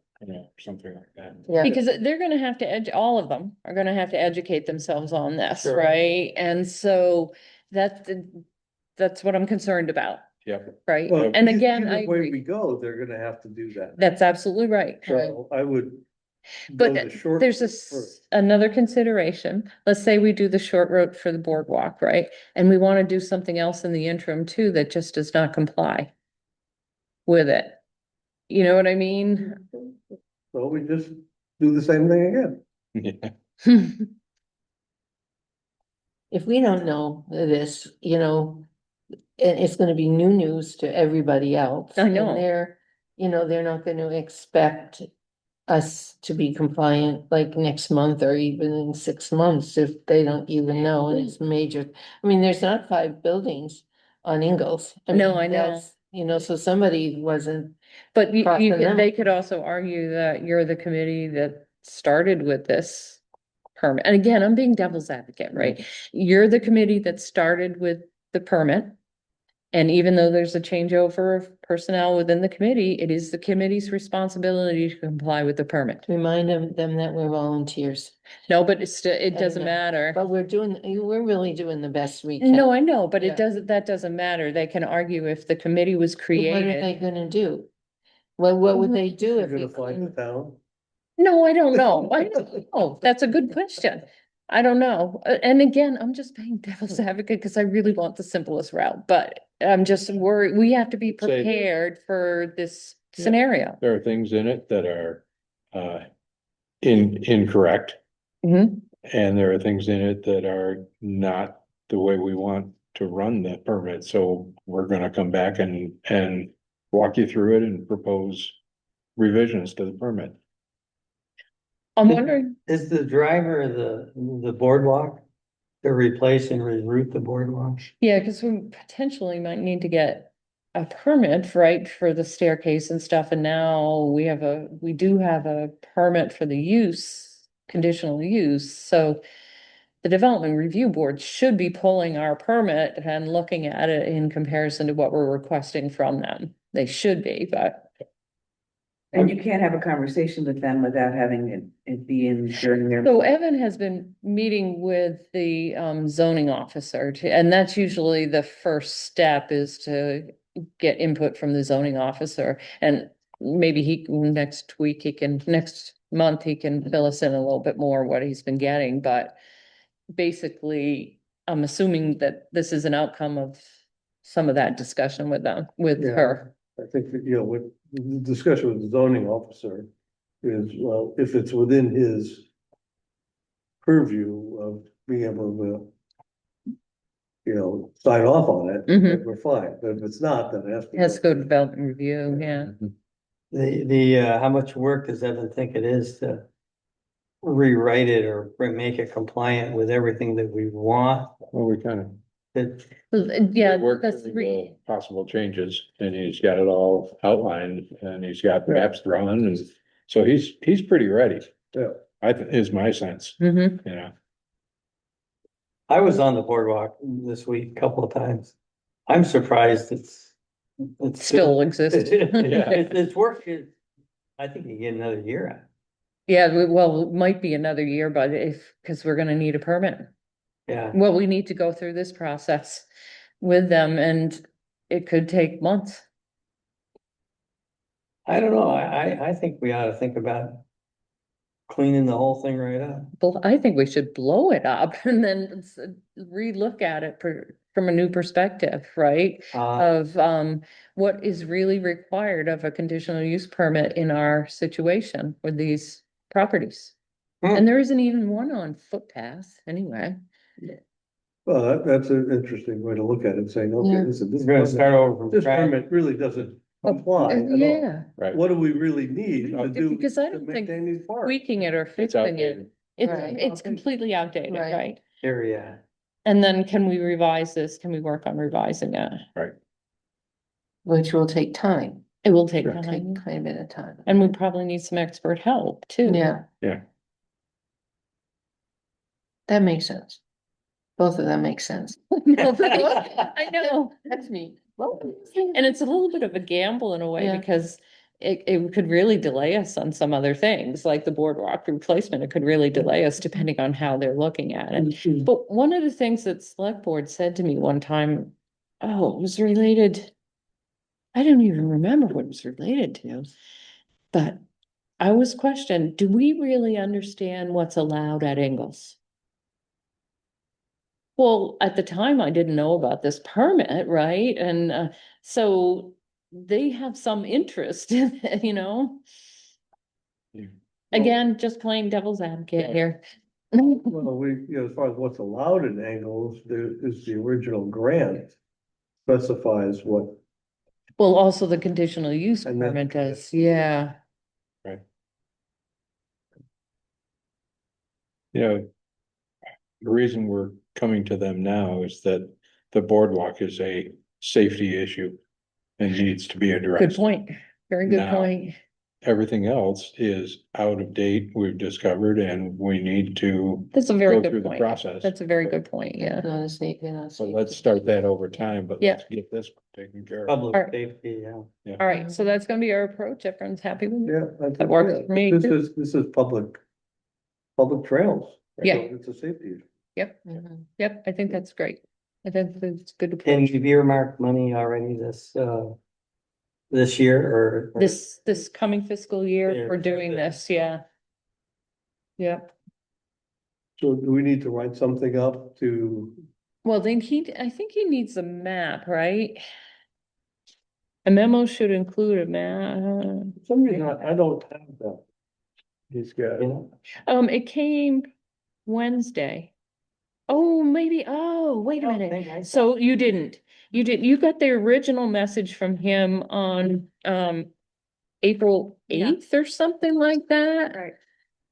something like that. Yeah, Because they're gonna have to all of them are gonna have to educate themselves on this, Sure. right? And so that's what I'm concerned about, Yep. right? Well, And again, I either way we agree. go, they're gonna have to do that. That's absolutely right. So I would. But go the short there's route first. another consideration. Let's say we do the short route for the boardwalk, right? And we want to do something else in the interim too that just does not comply with it. You know what I mean? So we just do the same thing again. Yeah. if we don't know this, and it's gonna be new news to everybody else. I know. And they're not gonna expect us to be compliant like next month or even in 6 months if they don't even know and it's major. I mean, there's not 5 buildings on Ingalls. No, mean, I know. that's, so somebody wasn't, But Crossing them. they could also argue that you're the committee that started with this permit. And again, I'm being devil's advocate, right? You're the committee that started with the permit. And even though there's a changeover of personnel within the committee, it is the committee's responsibility to comply with the permit. remind them that we're volunteers. No, but it doesn't know. matter. But we're really doing the best we can. No, I know, but Yeah. that doesn't matter. They can argue if the committee was What are they created. gonna do? Well, what would they do You're if gonna we find the couldn't? town. No, I don't know. I don't know. That's a good question. I don't know. And again, I'm just playing devil's advocate because I really want the simplest route, but I'm just worried, we have to be Say- prepared for this Yeah. scenario. There are things in it that are, incorrect. Mhm. And there are things in it that are not the way we want to run the permit, so we're gonna come back and walk you through it and propose revisions to the permit. I'm wondering, Is the driver the boardwalk to replace and reroute the boardwalk? yeah, because we potentially might need to get a permit, right, for the staircase and stuff, and now we do have a permit for the use, conditional use, so the Development Review Board should be pulling our permit and looking at it in comparison to what we're requesting from them. They should be, but And you can't have a conversation with them without having it be in during their. so Evan has been meeting with the zoning officer and that's usually the first step is to get input from the zoning officer. And maybe next month, he can fill us in a little bit more what he's been getting, but basically, I'm assuming that this is an outcome of some of that discussion with them, with Yeah. her. I think that, you know, with the discussion with the zoning officer is, well, if it's within his purview of being able to, you know, sign off on it, Mhm. then we're fine. But if it's not, then it has to. It has to go to development review, yeah. How much work does Evan think it is to rewrite it or make it compliant with everything that we want? Well, we kind of Yeah, worked that's through the possible changes, and he's got it all outlined, and he's got maps drawn, and so he's pretty ready. Yeah. Is my sense, Mhm. you know. I was on the boardwalk this week a couple of times. I'm surprised it's Still exists. It's working. I think you get another year out. Yeah, well, it might be another year, but because we're gonna need a permit. Yeah, Well, we need to go through this process with them and it could take months. I don't know. I think we ought to think about cleaning the whole thing right up. Well, I think we should blow it up and then relook at it from a new perspective, right? Of what is really required of a conditional use permit in our situation with these properties. Hmm. And there isn't even one on footpath anyway. Well, that's an interesting way to look at it, saying, okay, Yeah. listen, this We're gonna start permit, over from this scratch. permit really doesn't apply at all. Yeah, Right. What do we really need to do because I to don't think maintain these parks? tweaking it or It's fixing it, outdated. Right. it's completely outdated, Right. right? Here, yeah. And then can we revise this? Can we work on revising it? Which will take time, It will take Sure. take time. quite a bit of time. And we probably need some expert help too. Yeah. Yeah. That makes sense. Both of them make sense. No, but I know, That's me. and it's a little bit of a gamble in a way Yeah. because it could really delay us on some other things, like the boardwalk replacement. It could really delay us depending on how they're looking at it. But one of the things that select board said to me one time, oh, it was related. I don't even remember what it was related to. But I was questioned, do we really understand what's allowed at Ingalls? Well, at the time, I didn't know about this permit, right? And so they have some interest in it, you know? Yeah. Again, just playing devil's advocate here. Well, you know, as far as what's allowed in Angles, there is the original grant specifies what, Well, also the conditional use And then- permit does, yeah. You know, the reason we're coming to them now is that the boardwalk is a safety issue and needs to be Good addressed. point. Very good Now. point. Everything else is out of date, we've discovered, and we need to That's a very go through good the point. process. That's a very good point, yeah. Not a safe, you're not So safe. let's start that over time, but Yeah. let's get this taken care of. Public Alright. safety, yeah. All right, so that's gonna be our approach. Everyone's happy with it? yeah. I think, works yeah, for me, This too. is public trails. Yeah. So it's a safety issue. Mhm. Yep, I think that's great. I think that's a good And approach. you've earmarked money already this year or? This coming fiscal year, Yeah. we're doing this, yeah. Yep. So do we need to write something up to, Well, then I think he needs a map, right? A memo should include a map. for some reason, I don't have that. He's got, It came Wednesday. Oh, maybe, oh, wait a minute. So you didn't, you got the original message from him on, April Yeah. 8th or something like that. Right.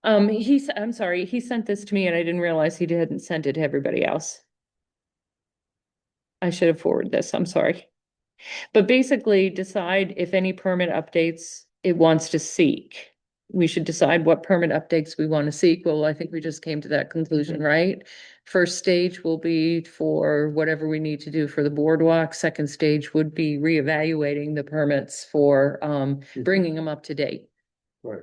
I'm sorry, he sent this to me and I didn't realize he hadn't sent it to everybody else. I should have forwarded this, I'm sorry. But basically decide if any permit updates it wants to seek. We should decide what permit updates we want to seek. Well, I think we just came to that conclusion, right? First stage will be for whatever we need to do for the boardwalk. Second stage would be reevaluating the permits for bringing them up to date. right,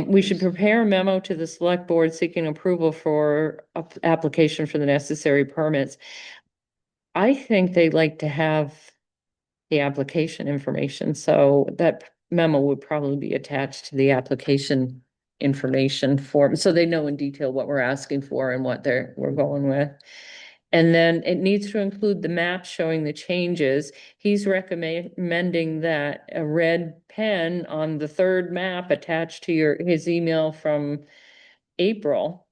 We should prepare a memo to the select board seeking approval for application for the necessary permits. I think they like to have the application information, so that memo would probably be attached to the application information form, so they know in detail what we're asking for and what we're going with. And then it needs to include the map showing the changes. He's recommending that a red pen on the third map attached to his email from April.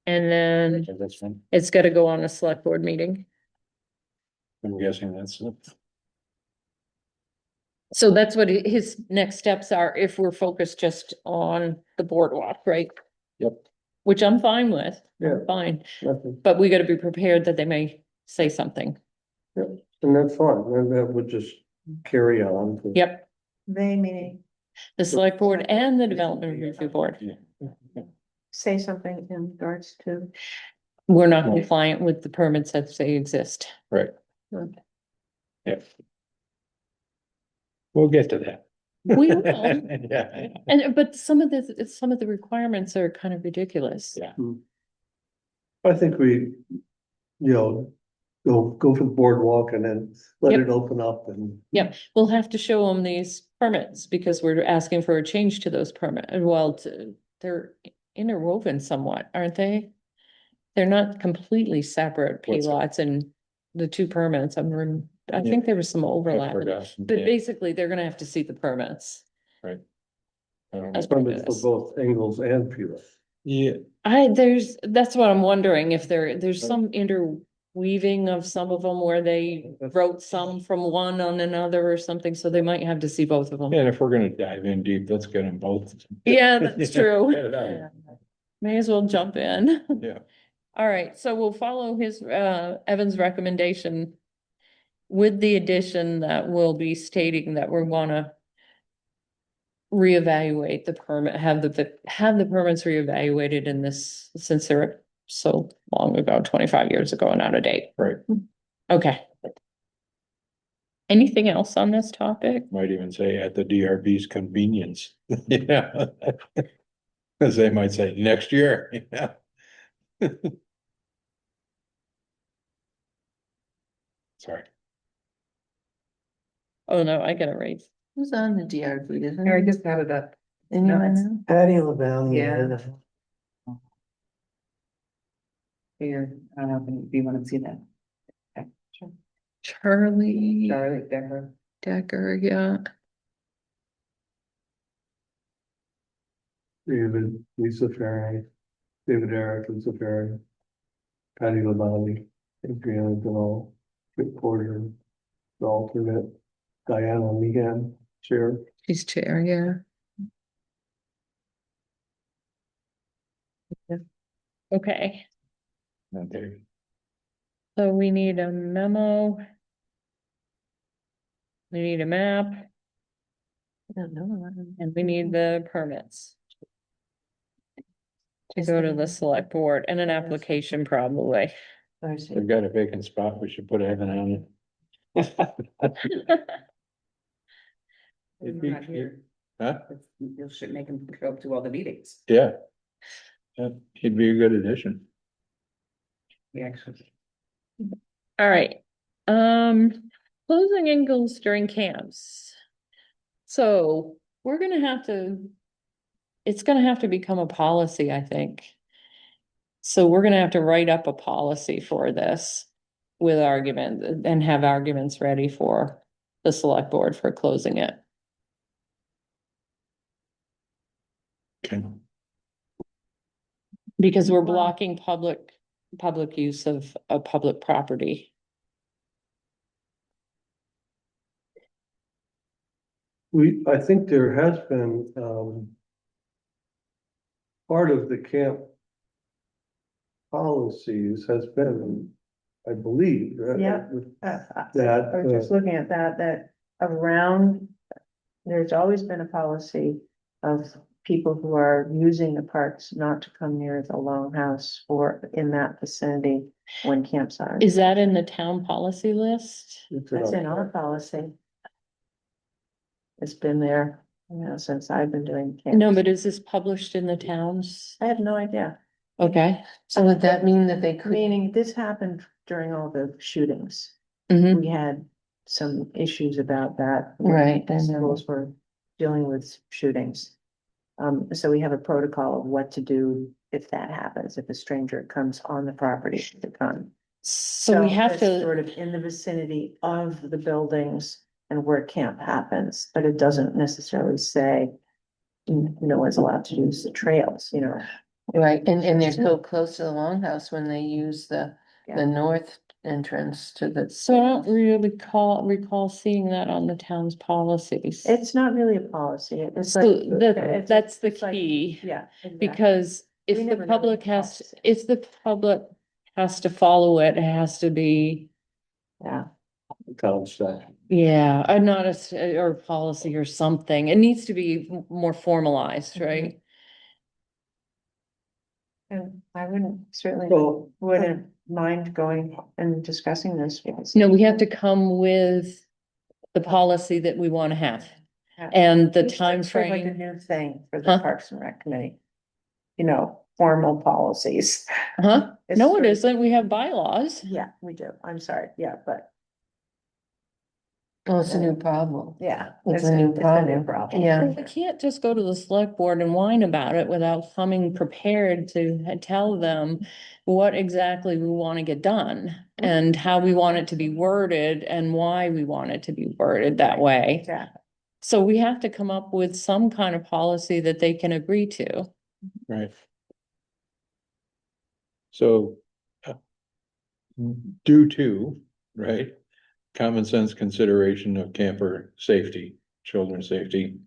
And then That's fine. it's gotta go on a select board meeting. I'm guessing that's it. So that's what his next steps are if we're focused just on the boardwalk, right? Yep. Which I'm fine with. Yeah. I'm fine, nothing, but we gotta be prepared that they may say something. and that's fine, and that would just carry on. to- Yep, They meaning, the select board and the development review board. say something in regards to. We're not Right. compliant with the permits as they exist. Right. Yep. We'll get to that. We will. Yeah. But some of the requirements are kind of ridiculous. Yeah. I think we, go for the boardwalk and then let Yep. it open up and. Yep, we'll have to show them these permits because we're asking for a change to those they're interwoven somewhat, aren't they? They're not completely separate What's that? lots and the two permits. I Yeah. think there was some I overlap, forgot. but Yeah, basically they're gonna have to see the permits. I don't That's know. what it Permits for is. both Ingles and Pila. Yeah, That's what I'm wondering, if there's some interweaving of some of them where they wrote some from one on another or something, so they might have to see both of them. and if we're gonna dive in deep, let's get them both. Yeah, that's true. Get it out. May as well jump in. Yeah, All right, so we'll follow his Evan's recommendation with the addition that we'll be stating that we wanna reevaluate the permit, have the permits reevaluated in this, since they're so long ago, 25 years ago and out of date. right. Okay. Anything else on this topic? Might even say at the DRB's convenience. Yeah. As they might say, next year, yeah. Sorry. Oh, no, I gotta raise. Who's on the DRB, isn't I it? just had it up. Anyone it's- know? Patty LaBelle. Yeah. Here, I don't know if you want to see that. Okay, sure. Charlie Charlie Decker. Decker, yeah. David, Lisa Ferry, David Eric, Lisa Ferry, Patty LaBelle, Adriana Denal, Rick Porter, the alternate, Diana Meehan, chair. She's chair, yeah. Okay, Okay. so we need a memo. We need a map I don't know. and we need the permits. To go to the select board and an application probably. Thursday. They've got a vacant spot, we should put Evan on it. He's It'd be- not here. Huh? You should make him show up to all the meetings. Yeah. Yeah, he'd be a good addition. He actually. All right, closing Ingalls during camps. So we're gonna have to, it's gonna have to become a policy, I think. So we're gonna have to write up a policy for this with argument and have arguments ready for the select board for closing it. Okay. Because we're Wow. blocking public use of a public property. I think there has been, part of the camp policies has been, I believe. Yeah. That, I was just looking at that around, there's always been a policy of people who are using the parks not to come near the Longhouse or in that vicinity when camps are. Is that in the town policy list? That's in our policy. It's been there, since I've been doing camps. No, but is this published in the towns? I have no idea. Okay. So would that mean that they could, Meaning this happened during all the shootings. Mhm. We had some issues about that. when Right, I know. Schools were dealing with shootings. So we have a protocol of what to do if that happens, if a stranger comes on the property to come. So we have it's to, Sort of in the vicinity of the buildings and where camp happens, but it doesn't necessarily say no one's allowed to use the trails, right, and they're so close to the Longhouse when they use the Yeah. north entrance to the. so I don't really recall seeing that on the town's policies. It's not really a policy. It's So like. that's the it's like- key, Yeah. exactly. because We if the never know public the has, policy. if the public has to follow it, it has to be, Yeah, town staff. yeah, not or policy or something. It needs to be more formalized, right? and I certainly So, wouldn't mind going and discussing this. Yes. No, we have to come with the policy that we want to have Yeah. and the It's sort of like a timeframe. new thing for the Huh? Parks and Rec Committee. Formal policies. Huh? It's No, sort it of- isn't. We have bylaws. Yeah, we do. I'm sorry. Yeah, but Oh, it's a new problem. yeah. It's a new problem. Yeah. We can't just go to the select board and whine about it without coming prepared to tell them what exactly we want to get done and how we want it to be worded and why we want it to be worded that way. Exactly. So we have to come up with some kind of policy that they can agree to. Right. So. Due to, right, common sense consideration of camper safety, children's safety.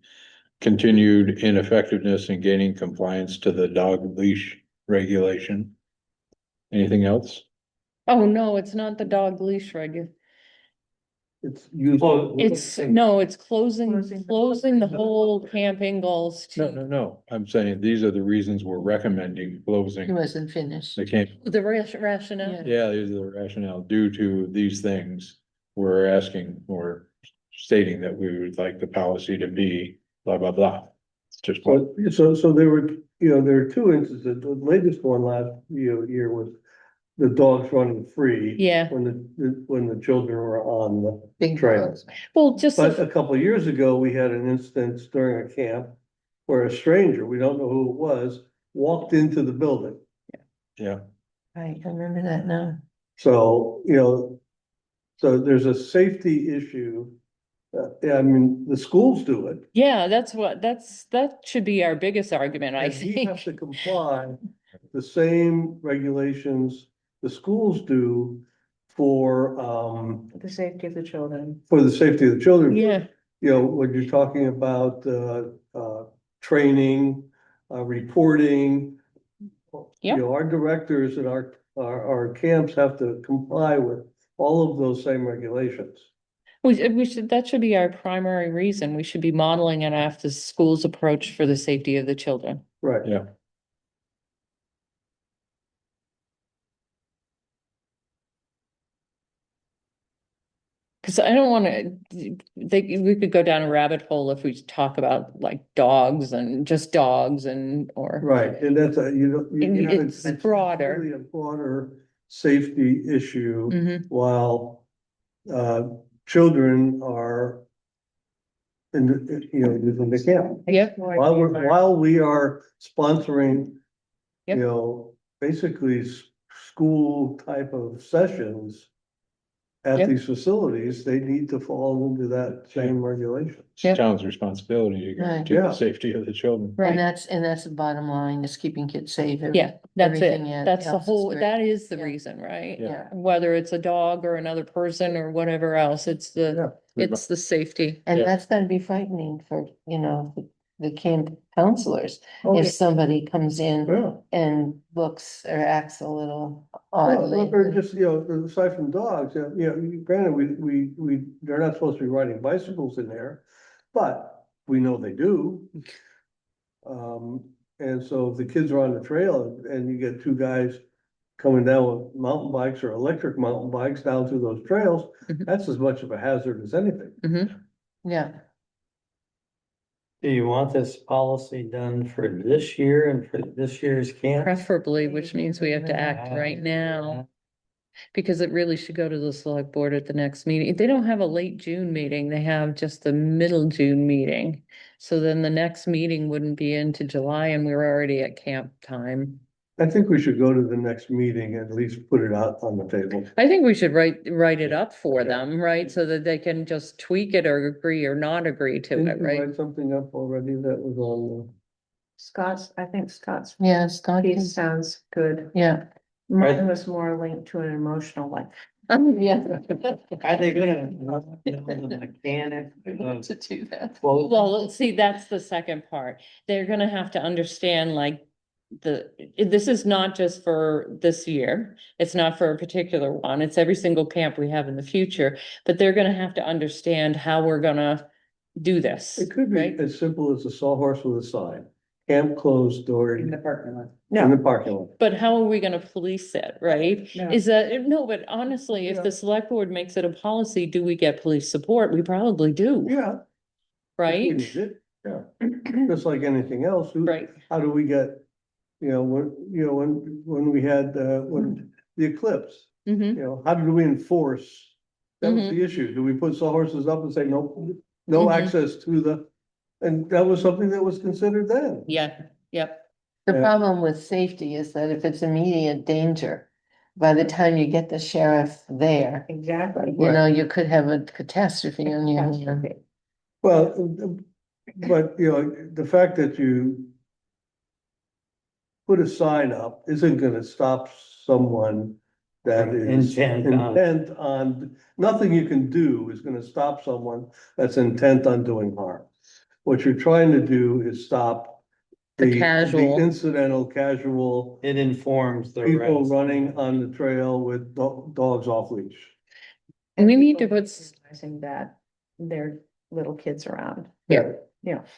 Continued ineffectiveness in gaining compliance to the dog leash regulation. Anything else? Oh, no, it's not the dog leash regu. It's used. It's closing Closing the- the whole Camp Ingalls to No, I'm saying these are the reasons we're recommending He closing wasn't finished. the camp. the rationale. Yeah, these are the rationale due to these things. We're asking or stating that we would like the policy to be blah, blah, blah. It's just what, So there were, there are two instances. The latest one last year was the dogs running free. Yeah. When the children were on the Big trails. Well, just, But a couple of years ago, we had an instance during a camp where a stranger, we don't know who it was, walked into the building. yeah, Right, I remember that now. So, so there's a safety issue. I mean, the schools do it. yeah, that should be our biggest argument, I And we have think. to comply the same regulations the schools do for, The safety of the children. for the safety of the children. Yeah, When you're talking about, training, reporting. Yep. Our directors and our camps have to comply with all of those same regulations. we should, that should be our primary reason. We should be modeling it after the school's approach for the safety of the children. Right. yeah. Cause I don't wanna, we could go down a rabbit hole if we talk about like dogs and just dogs or. Right, and that's It's broader. Really a broader safety issue, Mhm. while children are using the camp. Yep. While we are sponsoring, Yep. basically school type of sessions at Yep. these facilities, they need to fall into that same regulation. It's Yep. town's responsibility to guarantee Yeah. the safety of the children. Right. And that's the bottom line, is keeping kids safe. Yeah, that's it. Everything, yeah, That's the helps us whole, with- that is the yeah. reason, right? Yeah. Whether it's a dog or another person or whatever else, it's the, it's the safety. And Yeah. that's gonna be frightening for, the camp counselors, Oh, if somebody comes in yeah. and looks or acts a little Well, oddly. Or just, aside from dogs, granted, they're not supposed to be riding bicycles in there, but we know they do. And so if the kids are on the trail and you get two guys coming down with mountain bikes or electric mountain bikes down through those trails, Mhm. that's as much of a hazard as anything. Yeah, Do you want this policy done for this year and for this year's camp? Preferably, which means we have to act right now. Because it really should go to the select board at the next meeting. They don't have a late June meeting, they have just the middle June meeting. So then the next meeting wouldn't be into July and we're already at camp time. I think we should go to the next meeting and at least put it out on the table. I think we should write it up for them, right? So that they can just tweak it or agree or not agree to Didn't it, you right? write something up already that was on I think Scott's yeah, Scott, piece sounds good. yeah, Mine was more linked to an emotional one. yeah. Are they gonna, the mechanic, To do that. Well, see, that's the second part. They're gonna have to understand like this is not just for this year. It's not for a particular one. It's every single camp we have in the future. But they're gonna have to understand how we're gonna do this. It could be right? as simple as a sawhorse with a sign, camp closed during, In the parking lot. in the parking lot. But how are we gonna police it, right? No. Is that, no, but honestly, if Yeah. the select board makes it a policy, do we get police support? We probably do, Yeah. if we right? need it, Yeah, just like anything else, Right, how do we get, when we had, when the eclipse, mhm, how did we enforce? That was Mhm. the issue. Do we put sawhorses up and say no Mhm. access to the, and that was something that was considered then. yeah, yep, The Yeah. problem with safety is that if it's immediate danger, by the time you get the sheriff there, Exactly. you could have a catastrophe on your hands. Well, but, the fact that you put a sign up isn't gonna stop someone that is intent on, nothing you can do is gonna stop someone that's intent on doing harm. What you're trying to do is stop The casual. the incidental, casual It informs the people rest. running on the trail with dogs off leash. and we need to people put, Realizing that there are little kids around, yeah.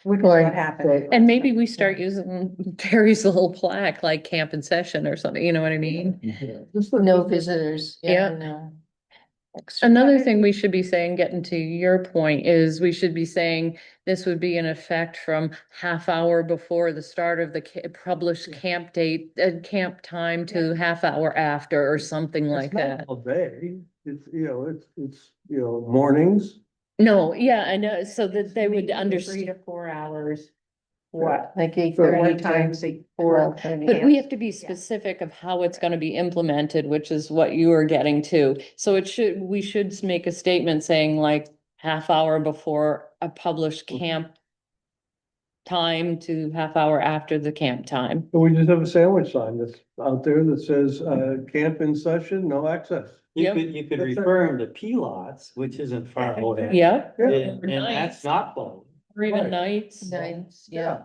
which is Or- what happened. And maybe we start using Terry's little plaque, like camp in session or something, you know what I mean? No visitors, Yeah. no. Extra- Another thing we should be saying, getting to your point, is we should be saying this would be in effect from half hour before the start of the published camp date, camp time to half hour after or something like It's not that. all day, it's mornings. No, yeah, I know, so that they would Maybe 3 understand. to 4 hours. What? Like eight So thirty Four times a four. 12:30. But we have to be specific of how it's gonna be implemented, which is what you are getting to. So we should make a statement saying like half hour before a published camp time to half hour after the camp time. So we just have a sandwich sign that's out there that says, camp in session, no access. Yep. You could refer them to P-lots, which isn't far away. Yep, And that's not closed. or even Right. nights. Nice, yeah.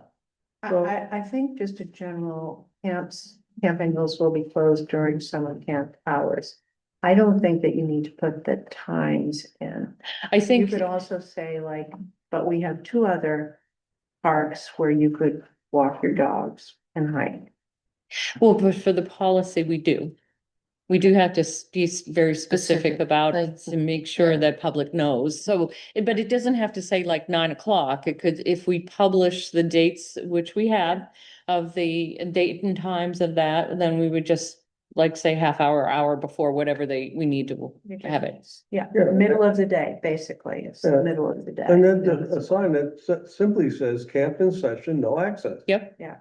I think just a general camping hills will be closed during summer camp hours. I don't think that you need to put the times in. I You think, could also say like, but we have 2 other parks where you could walk your dogs and hike. well, but for the policy, we do. We do have to be very specific Specific, about like, to make sure yeah. that public knows. So, but it doesn't have to say like 9 o'clock. It could, if we publish the dates, which we have, of the date and times of that, then we would just like say half hour before, whatever we need to have it. Yeah, Yeah. middle of the day, basically, it's the Yeah. middle of the day. And then a sign that simply says camp in session, no access. Yep. Yeah.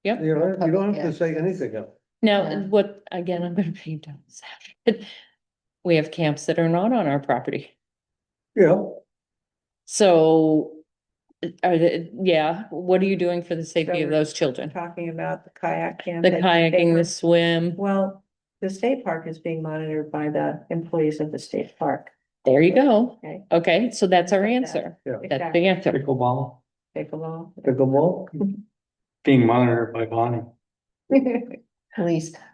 Yep. You know, you don't Public have to say access. anything else. Now, Yeah. what, again, I'm gonna be done. We have camps that are not on our property. Yeah, So, yeah, what are you doing for the safety of So those children? Talking about the kayak camp. The that kayaking, they the swim, Well, the state park is being monitored by the employees of the state park, there you go. okay? Okay, so that's our Like that. answer. Yeah. That's Exactly. the answer. Pickleball, Pickleball. pickleball. being monitored by Bonnie.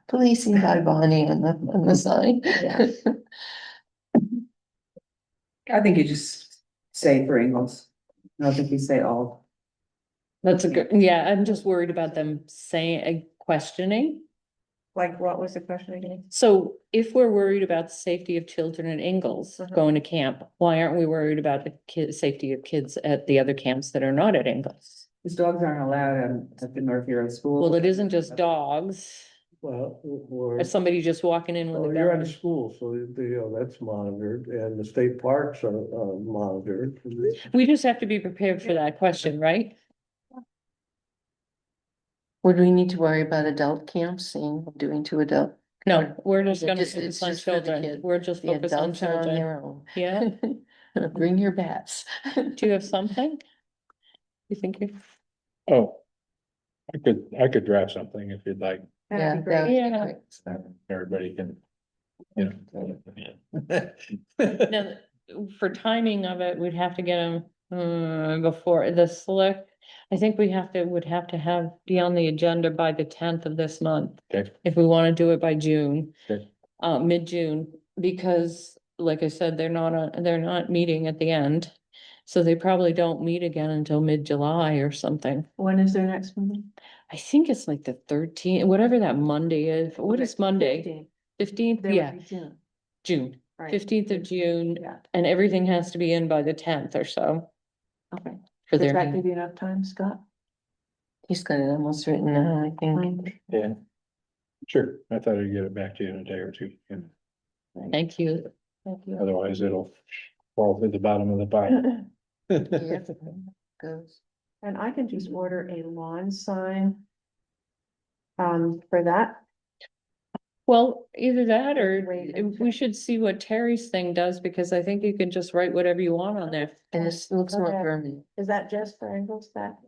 Policing by Bonnie on the sign. Yeah. I think you just say for Ingles. I don't think you say all. That's a good, yeah, I'm just worried about them saying, questioning. Like, what was the question again? So if we're worried about the safety of children at Ingalls Uh-huh. going to camp, why aren't we worried about the safety of kids at the other camps that are not at Ingalls? These dogs aren't allowed at the North Hero School. Well, it isn't just dogs. Well, or, Or somebody just walking in with well, a you're at a gun. school, so that's monitored, and the state parks are monitored. We just have to be prepared for that question, right? Would we need to worry about adult camps, doing two adult? No, Or we're just is it gonna it's focus on just for the children. kid? We're just The focused on adults are on children. their own. Yeah. Bring your bats. Do you have something? You think you? Oh. I could draft something if you'd like, Yeah, That'd be that great. would be Yeah. great. everybody can, you know. Now, for timing of it, we'd have to get them, before the select. I think would have to be on the agenda by the 10th of this month. Okay. If we wanna do it by June. Okay. Mid-June, because like I said, they're not meeting at the end. So they probably don't meet again until mid-July or something. When is their next meeting? I think it's like the 13th, whatever that Monday is. What is Monday? 15th? There would Yeah, be June, June, right? 15th of June, Yeah, and everything has to be in by the 10th or so okay. for Does their that meeting. give you enough time, Scott? He's got it almost written down, I think. Yeah. Sure, I thought I'd get it back to you in a day or two, you know, Thank you. Thank you. otherwise it'll fall to the bottom of the pile. Yeah, goes. And I can just order a lawn sign. For that, Well, either that or Wait if we until- should see what Terry's thing does, because I think you can just write whatever you want on there. And this looks more Okay. permanent. is that just for Ingles that?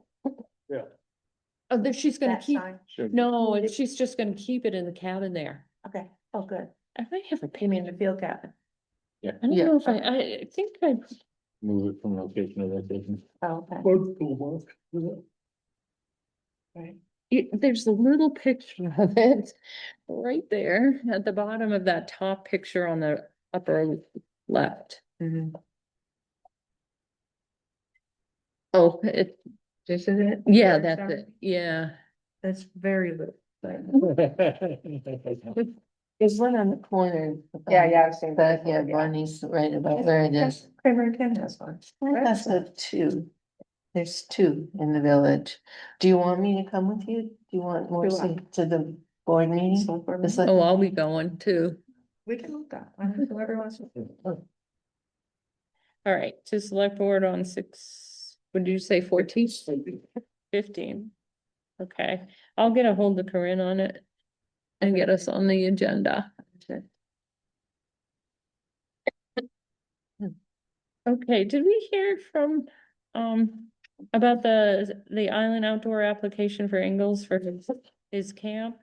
Oh, there, she's gonna that keep, sign? Should- no, she's just gonna keep it in the cabin there. Okay, oh, good. I might have a You mean picture. the field cabin? I don't Yeah. know if I think I, Move it from location to location. Oh, okay. Right. there's a little picture of it right there at the bottom of that top picture on the upper left. Oh, This is it? yeah, Where it's that's from? it, yeah. That's very little. There's one on the corner. I've seen. But yeah, Bonnie's right about where it is. Kramer and Ken has one. I must have two. There's two in the village. Do you want me to come with you? Do you want more To what? to the board meeting? Select board The meeting? select- Oh, I'll be going too. We can look that, whoever wants to. All right, to select board on what did you say, 14? 15. Okay, I'll get a hold of Corinne on it and get us on the agenda. Okay, did we hear from, about the island outdoor application for Ingalls for his camp?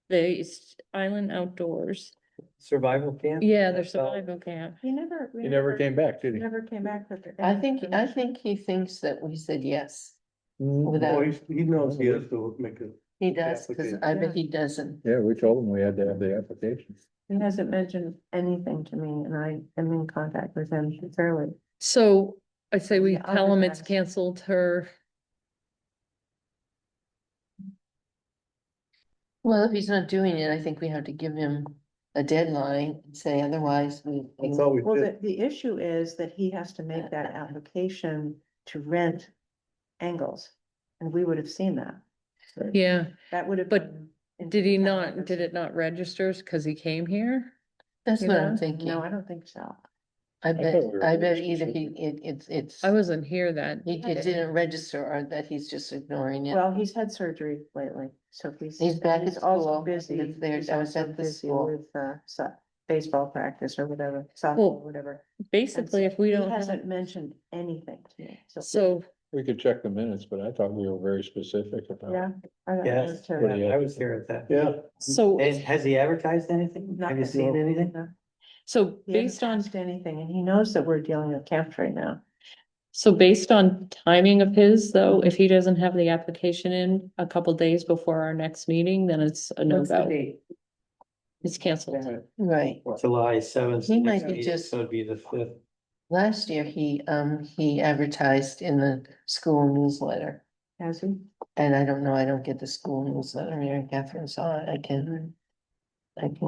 The island outdoors, Survival camp? yeah, their survival camp. He never. He never came back, did he? Never came back with it. I think he thinks that we said yes. Well, he knows he has to make a. He does, cause I bet he doesn't. Yeah, we told him we had to have the application. He hasn't mentioned anything to me and I am in contact with him fairly. So I say we Yeah, tell him it's advertise. canceled her. Well, if he's not doing it, I think we have to give him a deadline and say otherwise we. That's all we Well, did. the issue is that he has to make that application to rent Angles. And we would have seen that. Yeah, That would have But- been Did he not, did it not register because he came here? That's You what know? I'm thinking. No, I don't think so. I thought bet, we were I bet very either specific. it's, I wasn't here that. it didn't register or that he's just ignoring it. Well, he's had surgery lately, so He's back at also school. busy. He's there- He's I was also at the busy school. with, baseball practice or whatever, softball, Well, whatever. And Basically, so if we he don't hasn't have, mentioned anything to me, so. so, We could check the minutes, but I thought we were very specific about. Yeah. I don't know, Yes, too. What do you- I was here at that. Yeah. so, Has he advertised anything? Not Have you that- seen anything? No, so he hasn't based on, asked anything, and he knows that we're dealing with camps right now. so based on timing of his, though, if he doesn't have the application in a couple days before our next meeting, then it's a What's the no-go. date? It's canceled. Right. July 7th. He might be just- So it'd be the 5th. Last year, he advertised in the school newsletter. Has he? And I don't know, I don't get the school newsletter. Mary Catherine saw it. I can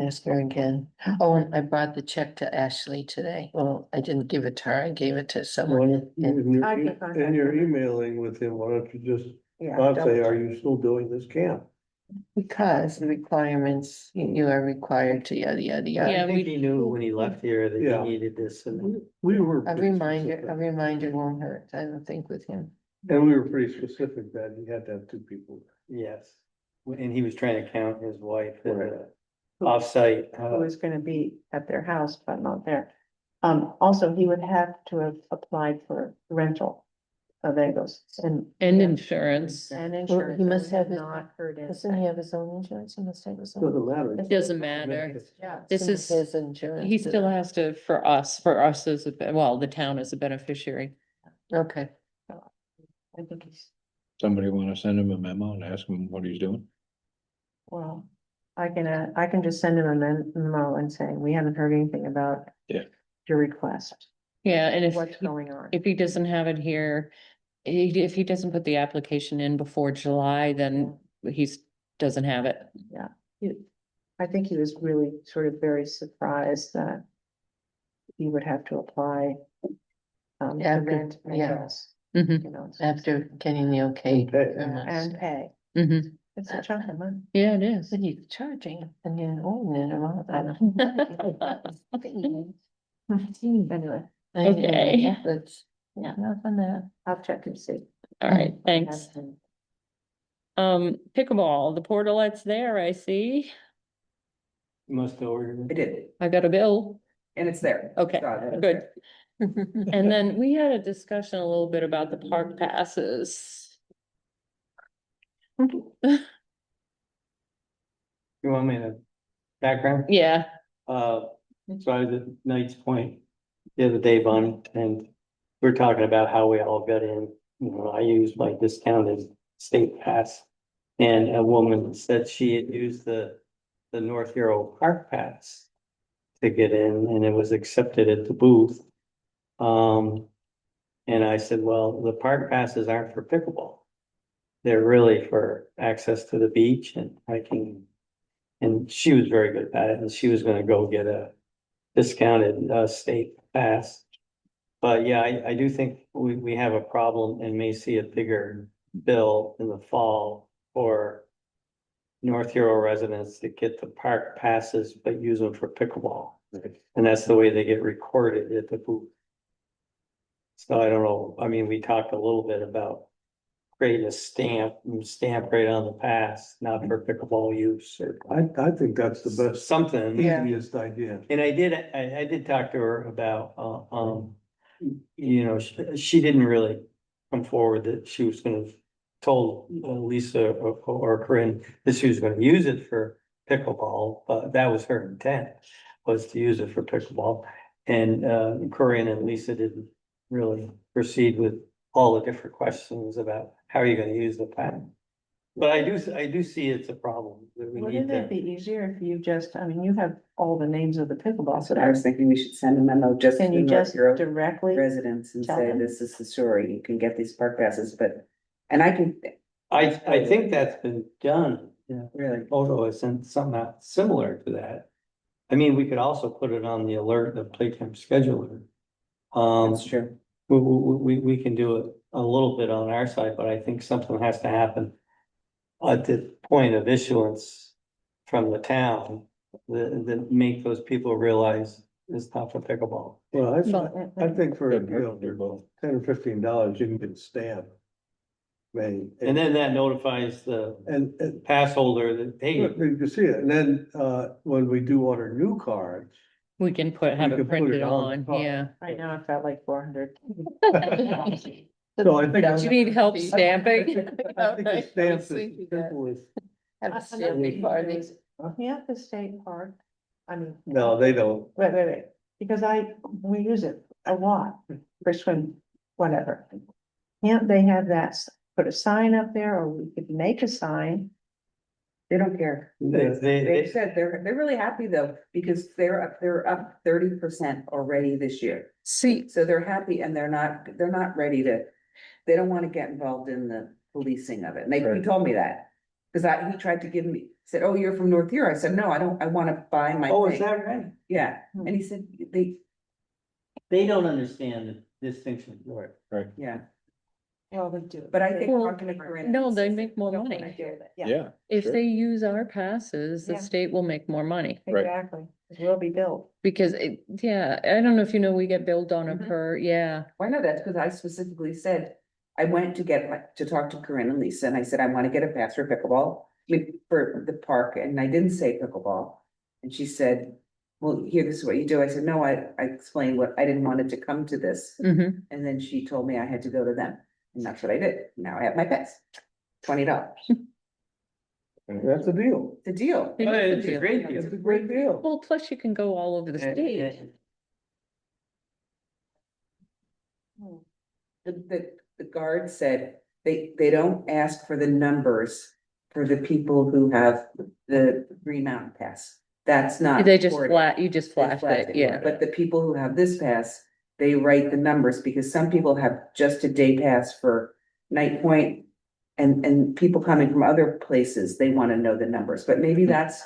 ask her again. Oh, and I brought the check to Ashley today. Well, I didn't give it to her. I gave it to someone. When I you're, can contact and you're him. emailing with him, why don't you just, Yeah. not say, double are check. you still doing this camp? Because the requirements, you are required to yada, yada, Yeah, yada. I think he knew when he left here that Yeah. he needed this and We were. A pretty reminder, specific. a reminder won't hurt, I don't think, with him. And we were pretty specific that he had to have two people. yes. And he was trying to count his wife as Right. a offsite. Who is gonna be at their house, but not there. Also, he would have to have applied for rental of Egos and. And insurance. And insurance. he must and we have his- Not heard Doesn't he anything. have his own insurance? He must have his own. Doesn't matter. It doesn't matter. Yeah. This is, His insurance. he still has to, for us as, well, the town as a beneficiary. Okay, I think he's, Somebody want to send him a memo and ask him what he's doing? well, I can just send him a memo and say, we haven't heard anything about. Yeah. Your request, Yeah, and what's going on. if he doesn't have it here, if he doesn't put the application in before July, then doesn't have it. I think he was really sort of very surprised that he would have to apply. To After- rent yeah. Egos, Mhm, you know, after getting the okay. And pay. from us. and pay. mhm. It's a chunk of money. Yeah, it is. But he's charging an inordinate amount. Anyway, I know, Okay. That's, yeah, enough on that. I'll check and see. All right, thanks. Pickleball, the portalet's there, I see. You must have ordered I it. did, I got a bill. and it's there. Okay, Saw it. good. And then we had a discussion a little bit about the park passes. You want me to background? Yeah, So I was at Knight's Point the other day, Bonnie, and we were talking about how we all got in. You know, I used my discounted state pass. And a woman said she had used the North Hero Park Pass to get in, and it was accepted at the booth. And I said, well, the park passes aren't for pickleball. They're really for access to the beach and hiking. And she was very good at it, and she was gonna go get a discounted state pass. But yeah, I do think we have a problem and may see a bigger bill in the fall for North Hero residents to get the park passes, but use them for pickleball. And that's the way they get recorded at the booth. So I don't know, I mean, we talked a little bit about creating a stamp right on the pass, not for pickleball use or I think that's the best, something. easiest idea. And I did talk to her about, you know, she didn't really come forward that she was gonna told Lisa or Corinne that she was gonna use it for pickleball, but that was her intent, was to use it for pickleball. And Corinne and Lisa didn't really proceed with all the different questions about how are you gonna use the patent. But I do see it's a problem that we need Wouldn't it be to. easier if you just, I mean, you have all the names of the pickleball. That's what I was thinking, we should send a memo just to Can the you North just Hero directly, residents and tell say, them? this is the story, you can get these park passes, but, and I can, I think that's been done. Yeah. really, Photo has sent something out similar to that. I mean, we could also put it on the alert, the playtime scheduler. that's true. We can do it a little bit on our side, but I think something has to happen at the point of issuance from the town that make those people realize it's not for pickleball. Well, I think for, Doesn't you hurt to do know, both. $10 or $15, you can get a stamp. Made. And then that notifies the And pass holder that, hey, you can see it, and then, when we do order new cards. We can We have could it put it printed on on, top. yeah. Right now I've got like 400. So I think. Do you need help stamping? I think the stamp is thinking that. simple as, Have a Another stamp thing card. is, yeah, the state park, I mean. no, they don't. Wait, because we use it a lot for swim, whatever. Can't they have that, put a sign up there, or we could make a sign? They don't care. they They said they're really happy though, because they're up 30% already this year. See, So they're happy and they're not ready to, they don't want to get involved in the policing of it. And he Right. told me that. Cause he tried to give me, said, oh, you're from North Here. I said, no, I want to buy my Oh, is thing. that right? Yeah, and he said, They don't understand the distinction. Right, yeah, Well, they do. but I think Well, talking to Corinne. no, they make more Don't money. wanna do that. Yeah, yeah. If sure. they use our passes, the Yeah. state will make more money. Right. exactly, it will be built. Because yeah, I don't know if you know, we get billed on a Mhm. per, yeah. Why not? That's because I specifically said, I went to talk to Corinne and Lisa, and I said, I want to get a pass for pickleball. For the park, and I didn't say pickleball. And she said, well, here, this is what you do. I said, no, I explained what, I didn't want it to come to this. Mm-hmm. And then she told me I had to go to them, and that's what I did. Now I have my pass. $20. That's a deal. The deal. It is a It's a deal. great It's deal. a great deal. Well, plus you can go all over the state. The guard said, they don't ask for the numbers for the people who have the Green Mountain Pass. That's not. They just recorded. you just They flashed flashed it, yeah. But the people who have this pass, they write the numbers, because some people have just a day pass for Night Point. And people coming from other places, they want to know the numbers, but maybe that's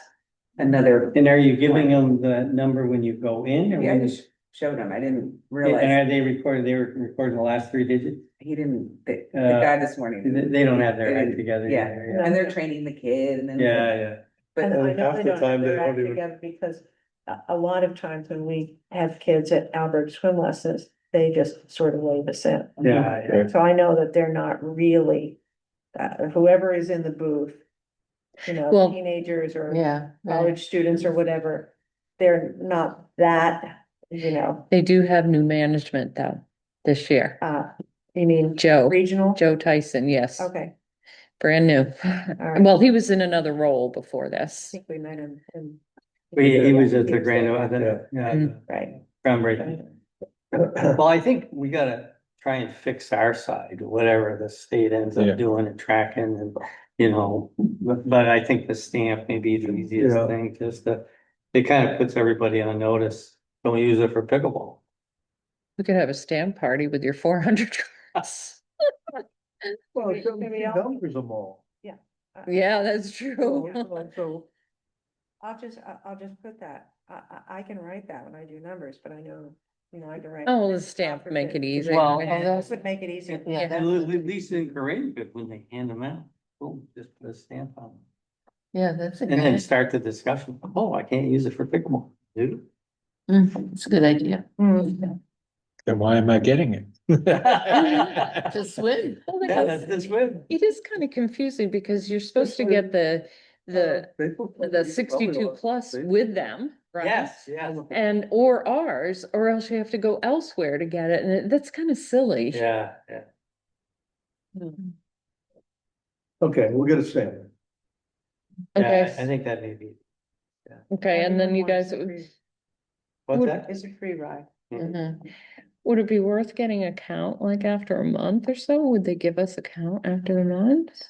another. And are you giving them the number when you go in or Yeah, I when? just showed him, I didn't And realize, are they recorded, they were recording the last 3 digits? he didn't, the Uh, guy this morning. They don't have their They act didn't- together. Yeah, either, and they're training the kid and then. Yeah. But And I know half they the don't time have they their don't act even- together because a lot of times when we have kids at Albert swim lessons, they just sort of wave us in. Yeah. So I know that they're not really, whoever is in the booth, you know, Well, teenagers or Yeah. right. college students or whatever, they're not that, you know, They do have new management though, this year. you mean Joe regional? Tyson, yes, Okay, brand new. right. Well, he was in another role before I this. think we met him. He was at He the was grand, there. yeah, Right. groundbreaking. Well, I think we gotta try and fix our side, whatever the state ends Yeah. up doing and tracking and, you know, but I think the stamp may be the easiest Yeah. thing, just to, it kind of puts everybody on notice. Don't use it for pickleball. We could have a stamp party with your 400 cards. Well, Maybe- it shows maybe the I'll- numbers them all. Yeah, that's So, true. so, I'll just put that, I can write that when I do numbers, but I know, you know, I can write. Oh, the stamp make it easy. Well, This would make it easier. Yeah, At that- least in Corinne, but when they hand them out, boom, just put a stamp on them. Yeah, that's a And then good, start the discussion. Oh, I can't use it for pickleball, dude. it's a good idea. Mm. Then why am I getting it? To swim. Well, Yeah, because that's good. it is kind of confusing because you're supposed to get the the 62 plus with them, right? Yes. And or ours, or else you have to go elsewhere to get it, and that's kind of silly. Yeah. Okay, we'll get a stamp. Yeah, Okay, I think that may be, okay, and then you guys, what's Would- that? It's a free ride. Mhm. Would it be worth getting a count like after a month or so? Would they give us a count after a month?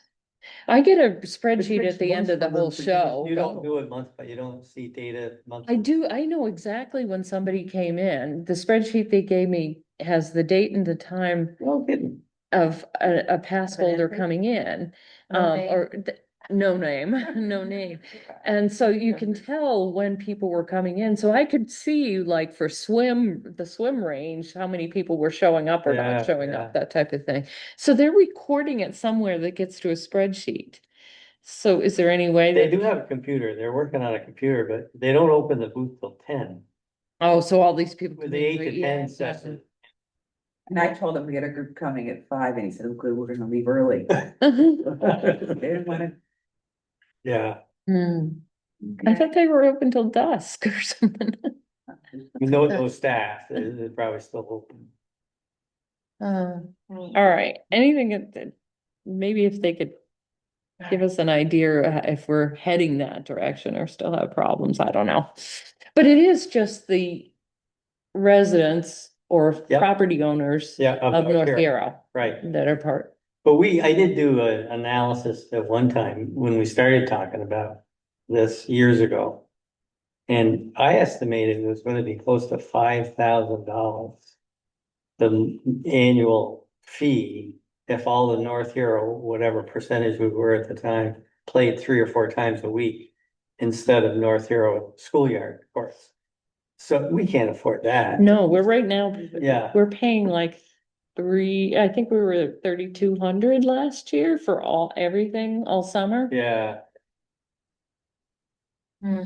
I get a spreadsheet takes at the end months of the for them whole to give us- show. You but- don't do it month, but you don't see data month. I do, I know exactly when somebody came in. The spreadsheet they gave me has the date and the time No kidding. of a pass Of an holder entry? coming in. No name? Or no name, no name. And so you can tell when people were coming in. So I could see like for the swim range, how many people were showing up or Yeah, not showing yeah. up, that type of thing. So they're recording it somewhere that gets to a spreadsheet. So is there any way They that, do have a computer, they're working on a computer, but they don't open the booth till 10. oh, so all these people. With can the do 8 it, to yeah, 10 yeah. session. And I told him we had a group coming at 5 and he said, oh, good, we're gonna leave early. They didn't wanna. Yeah, Hmm. I thought they were open till dusk or something. no staff, they're probably still open. All right, anything that, maybe if they could give us an idea if we're heading that direction or still have problems, I don't know. But it is just the residents or Yep. property owners Yeah. of North Hero Right, that are part. but I did do an analysis at one time when we started talking about this years ago. And I estimated it was gonna be close to $5,000. The annual fee, if all the North Hero, whatever percentage we were at the time, played 3 or 4 times a week. Instead of North Hero schoolyard course. So we can't afford that. No, we're right now, Yeah, we're paying like I think we were at 3,200 last year for everything all summer. yeah. Hmm.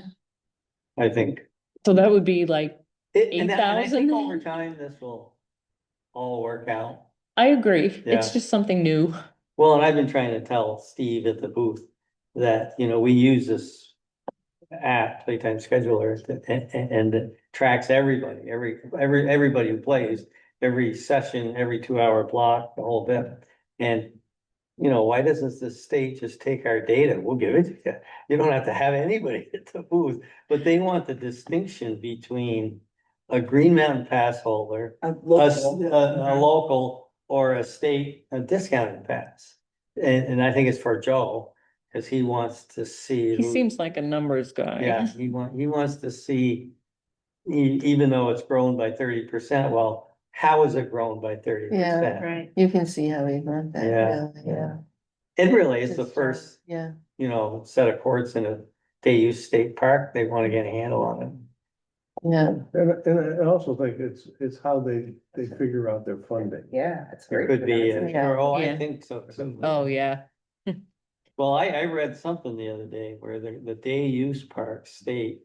I think. So that would be like, And I think 8,000? over time, this will all work out. I agree, Yeah. it's just something new. Well, and I've been trying to tell Steve at the booth that, we use this app, Playtime Scheduler, and it tracks everybody, everybody who plays, every session, every 2-hour block, the whole bit. And, why doesn't the state just take our data? We'll give it to you. You don't have to have anybody at the booth, but they want the distinction between a Green Mountain Pass holder, A a local. local or a discounted pass. And I think it's for Joe, cause he wants to see. He who- seems like a numbers guy. Yeah, he wants to see, even though it's grown by 30%, well, how is it grown by 30%? Right. You can see how we want that, Yeah, really, yeah. It really is the Just, first, Yeah, set of courts in a Day State Park, they wanna get a handle on it. yeah. And I also think it's how they figure out their funding. Yeah, it's It very. could be, Yeah. I Yeah. think so too. Oh, yeah. Well, I read something the other day where the day use park state,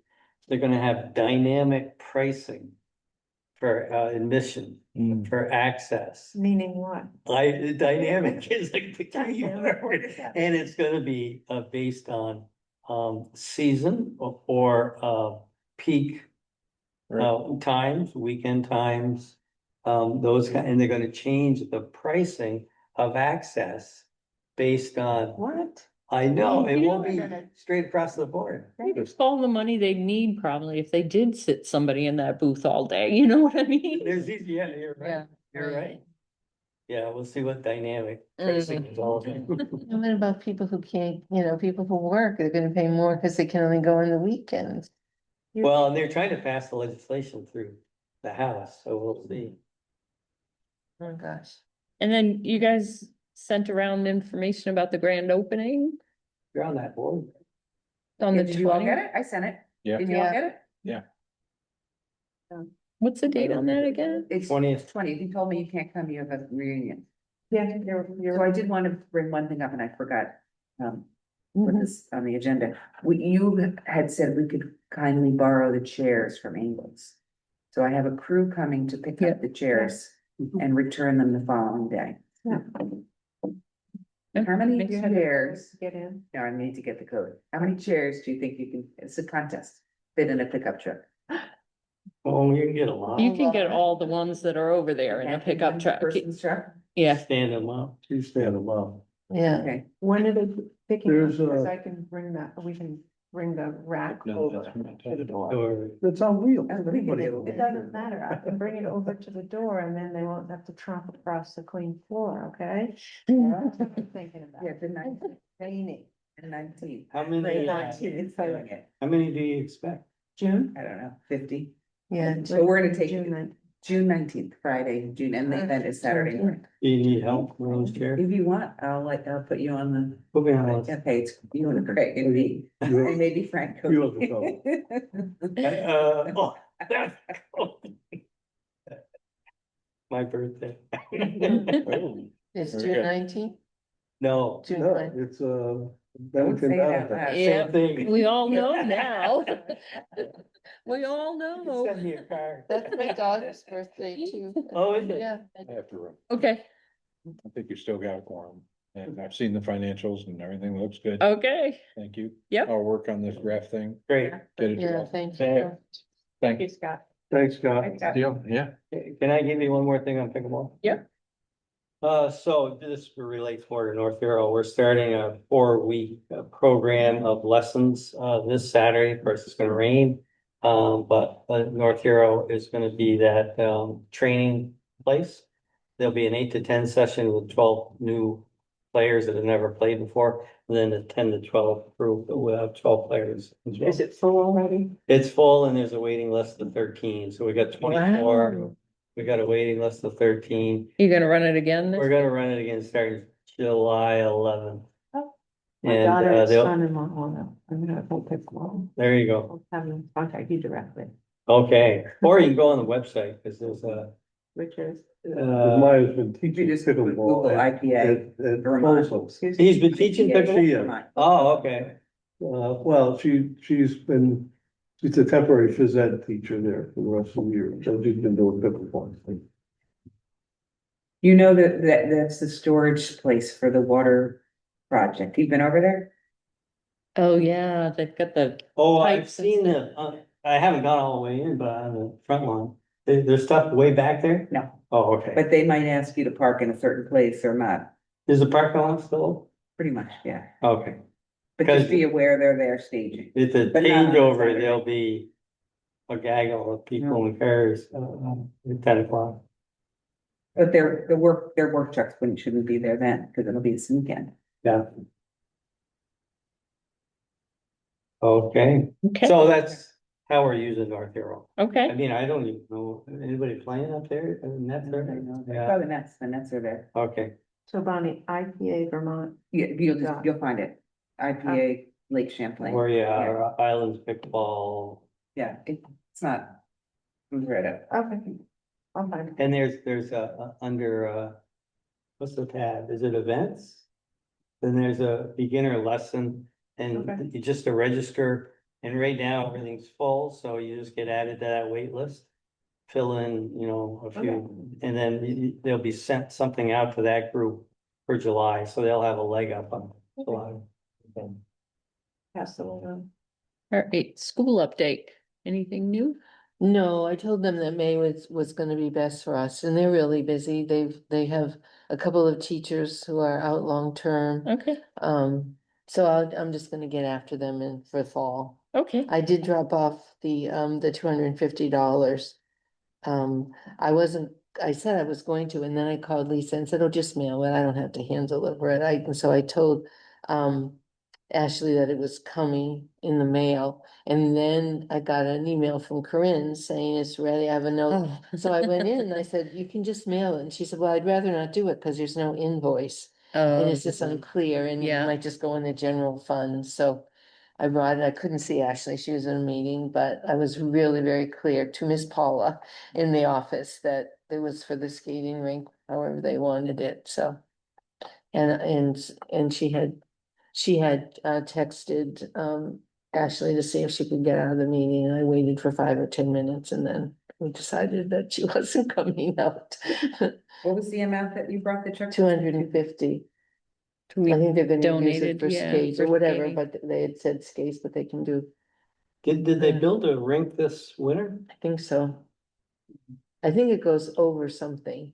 they're gonna have dynamic pricing for admission, for access. Meaning what? Dynamic is like the key Dynamic, what word, is that? and it's gonna be based on season or peak times, weekend times. Those and they're gonna change the pricing of access based on, What? I know, it You won't know, be that- straight across the board. It's all the money they'd need probably if they did sit somebody in that booth all day, you know what I mean? Yeah, you're right, Yeah. you're right. Yeah, we'll see what dynamic Mm. pricing is all about. And what about people who can't, people who work, they're gonna pay more because they can only go on the weekends. Well, and they're trying to pass the legislation through the House, so we'll see. Oh, gosh. And then you guys sent around information about the grand opening You're on that board. on the Did you all 20th. get it? I sent it. Yeah. Did you all Yeah. get it? What's the date on that again? It's 20th. 20th. You told me you can't come, you have a reunion. Yeah, So I did want to bring one thing up and I forgot. Put Mhm. this on the agenda. You had said we could kindly borrow the chairs from Ingles. So I have a crew coming to pick up the chairs and return them the following day. How many Makes- chairs? Get in. No, I need to get the code. How many chairs do you think you can, it's a contest, fit in a pickup truck? Oh, you can get a lot. You can get all the ones that are over there in a Can't fit pickup one truck. Person's truck? Yeah, Stand them up. You stand them up. Yeah, Okay, When are they picking up? There's Because a- I can bring that, we can bring the rack No, over that's what I to the door. Or, It's on wheels. Oh, we can do It doesn't matter, I can bring it over to the door and then they won't have to tromp across the clean floor, okay? That's what I'm thinking about. yeah, the 19th, Cleaning. the 19th. how The many, 19th, doing it. how many do you expect? June? I don't know, 50. yeah. So we're gonna take June 9th. June 19th, Friday, June, and the event is Saturday morning. Do you need help with those chairs? If you want, I'll put you on the, Put me on those. okay, it's you and Craig and me, You- and maybe Frank. You have the Oh, that's cool. My birthday. It's Very June good. 19th, No, June No, 9th. it's Don't say it out Bennington. loud. Yeah, Same thing. we all know now. We all know. Send me a card. That's my daughter's birthday too. Oh, is it? Yeah. I have to run. Okay, I think you still got a quorum, and I've seen the financials and everything looks good. okay, Thank you. Yep. I'll work on this draft thing, Great. get it. to Yeah, you. thank Yeah. you. Thank Hey, you. Scott. Thanks, Scott. Thanks, Scott. Deal, yeah. Can I give you one more thing on pickleball? Yep. So this relates more to North Hero. We're starting a 4-week program of lessons, this Saturday. Of course, it's gonna rain. But North Hero is gonna be that, training place. There'll be an 8 to 10 session with 12 new players that have never played before. And then a 10 to 12 group that will have 12 players as well. Is it full already? It's full and there's a waiting list of 13, so we got 24. Wow. We got a waiting list of 13. you gonna run it again? We're gonna run it again starting July 11th. Oh, My And daughter and they'll, son-in-law will know. I'm gonna go pick one. there you go. I'll have them contact you directly, Okay, or you can go on the website, because there's a, which is, Maya's been You teaching just Google pickleball at, IPA at Vermont. Folsom. excuse me. he's been teaching Yeah, pickleball? She, Vermont. Oh, okay. well, she's a temporary phys ed teacher there for the rest of the year, so she's been doing pickleball. You know that's the storage place for the water project. You've been over there? Oh, yeah, they've got the, Oh, I've Pipes and seen the, I haven't gone all the way in, but on the front lawn, there's stuff way back there? No, Oh, okay. but they might ask you to park in a certain place or not, Is the parking lot still? pretty much, yeah. Okay, But just Because- be aware they're there staging. it's a But not on changeover, Saturday. there'll be a gaggle of people in cars, at 10 o'clock. But their work trucks shouldn't be there then, because it'll be this weekend. Yeah. Okay, okay, so that's how we're using North Hero. I okay, mean, I don't even know, anybody playing up there, net there? Yeah, Oh, the nets are there. okay, So Bonnie, IPA Vermont, You'll find it. IPA Lake Champlain. where you Yeah. are, Islands Pickleball, Yeah, it's not. It's right up. okay, I'll find it. and there's under, what's the tab, is it events? Then there's a beginner lesson, and Okay. you just to register, and right now everything's full, so you just get added to that wait list. Fill in, a few, and then they'll be sent something out to that group for July, so they'll have a leg up on July. Pass the word on. all right, school update, anything new? No, I told them that May was gonna be best for us, and they're really busy. They have a couple of teachers who are out long-term. Okay, So I'm just gonna get after them for fall. okay, I did drop off the $250. I said I was going to, and then I called Lisa and said, oh, just mail it. I don't have to hand deliver it. So I told Ashley that it was coming in the mail. And then I got an email from Corinne saying it's ready. I have a note. oh, So I went in and I said, you can just mail it. And she said, well, I'd rather not do it because there's no invoice. And it's just unclear and it yeah. might just go in the general fund. So I brought it. I couldn't see Ashley. She was in a meeting, but I was really very clear to Miss Paula in the office that it was for the skating rink, however they wanted it. So. And she had texted Ashley to see if she could get out of the meeting. And I waited for 5 or 10 minutes and then we decided that she wasn't coming out. What was the amount that you brought the truck? 250. We I think they're gonna use donated, it for yeah, skates for or whatever, skating. but they had said skates, but they can do, Did they build a rink this winter? I think so. I think it goes over something.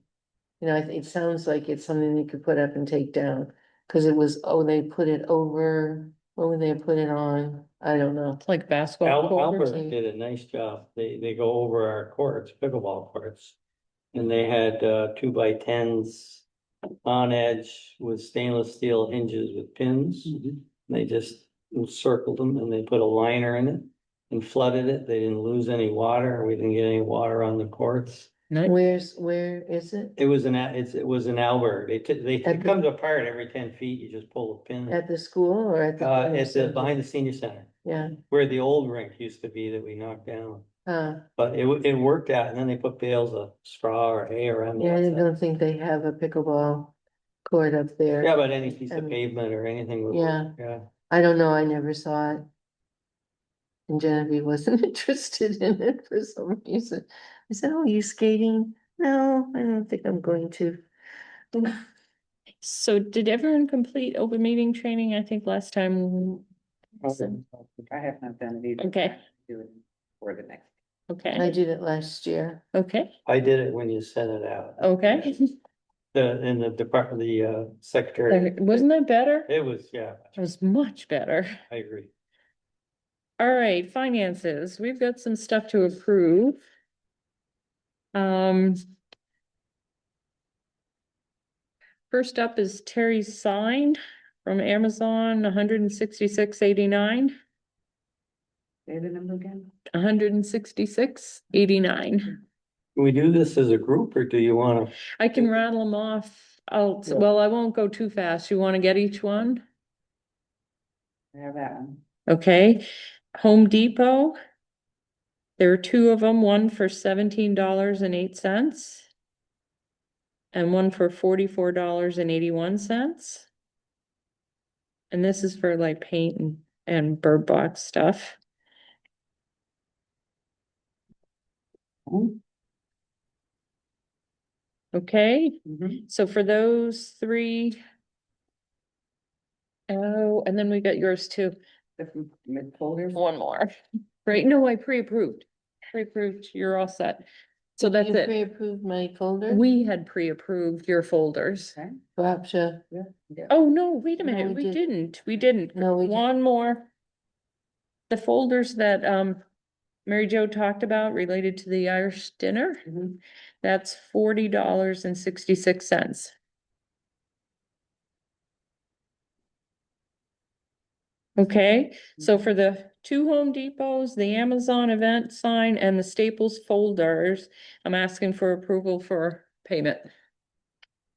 It sounds like it's something you could put up and take down, cause it was, they put it over, what would they put it on? I don't know. Like basketball court or Albert something? did a nice job. They go over our courts, pickleball courts. And they had 2x10s on edge with stainless steel hinges with pins. They just circled them and they put a liner in it and flooded it. They didn't lose any water. We didn't get any water on the courts. Nice. Where is it? It was an Albert. At It the- comes apart every 10 feet. You just pull a pin. At the school or at the? It's behind the senior center, Yeah, where the old rink used to be that we knocked down. uh, But it worked out, and then they put bales of straw or hay around the yeah, I outside. don't think they have a pickleball court up there. Yeah, but any piece of And- pavement or anything would Yeah. work, yeah. I don't know, I never saw it. And Genevieve wasn't interested in it for some reason. I said, oh, you skating? No, I don't think I'm going to. So did everyone complete open meeting training? I think last time. I have not done it either. Okay. Do it for the next. I Okay, did it last year. okay, I did it when you sent it out. okay. In the department, the secretary. Wasn't that better? It was, yeah, It was much better. I agree. All right, finances, we've got some stuff to approve. Um. First up is Terry's sign from Amazon, 166.89, Say the number again? 166.89. Can we do this as a group or do you wanna? I can rattle them off. Well, I won't go too fast. You want to get each one? I have that one. Okay, Home Depot. There are two of them, one for $17.08. And one for $44.81. And this is for like paint and bird box stuff. Okay, Mhm. so for those three. Oh, and then we got yours too. The mid folders. One more, right? No, I pre-approved. Pre-approved, you're all set. So that's You it. pre-approved my folder? We had pre-approved your folders. Okay. Gotcha. Yeah. Yeah. Oh, no, wait a No, minute, we we didn't. didn't, we didn't. No, we didn't. One more. The folders that, Mary Jo talked about related to the Irish dinner, Mhm. that's $40.66. Okay, so for the two Home Depots, the Amazon event sign and the Staples folders, I'm asking for approval for payment.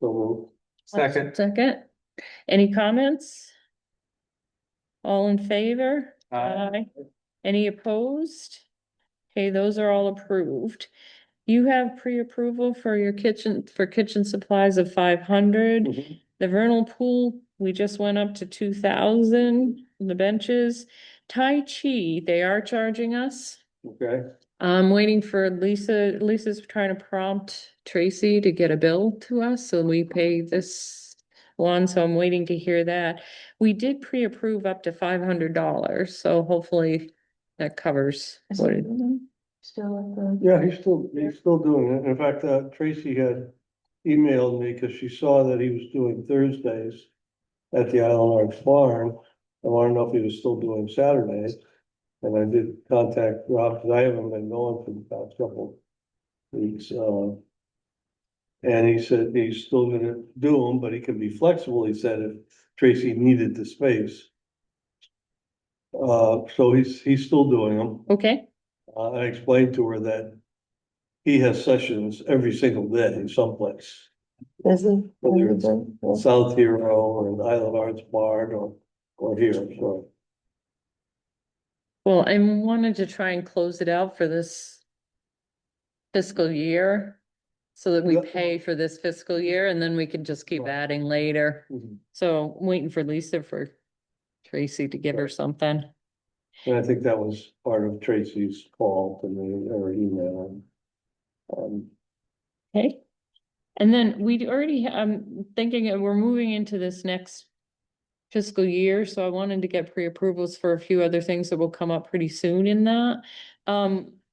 So Second. Second, any comments? All in favor? Aye. Any opposed? Okay, those are all approved. You have pre-approval for your kitchen supplies of 500. Mhm. The vernal pool, we just went up to 2,000, the benches. Tai Chi, they are charging us. Okay, I'm waiting for Lisa's trying to prompt Tracy to get a bill to us, so we pay this one, so I'm waiting to hear that. We did pre-approve up to $500, so hopefully that covers Is what it it. Still at the. yeah, he's still doing it. In fact, Tracy had emailed me because she saw that he was doing Thursdays at the Island Arts Barn. I wanted to know if he was still doing Saturdays. And I did contact Rob, because I haven't been going for the past couple weeks, and he said he's still gonna do them, but he can be flexible, he said, if Tracy needed the space. So he's still doing them. Okay, I explained to her that he has sessions every single day someplace, Is it? whether it's South Hero or the Island Arts Barn or here, so. well, I wanted to try and close it out for this fiscal year. So that we Yeah. pay for this fiscal year and then we can just keep Right. adding later. Mhm. So I'm waiting for Lisa for Tracy to give her something. And I think that was part of Tracy's call to me or email. Okay. And then we already, I'm thinking that we're moving into this next fiscal year, so I wanted to get pre-approvals for a few other things that will come up pretty soon in that.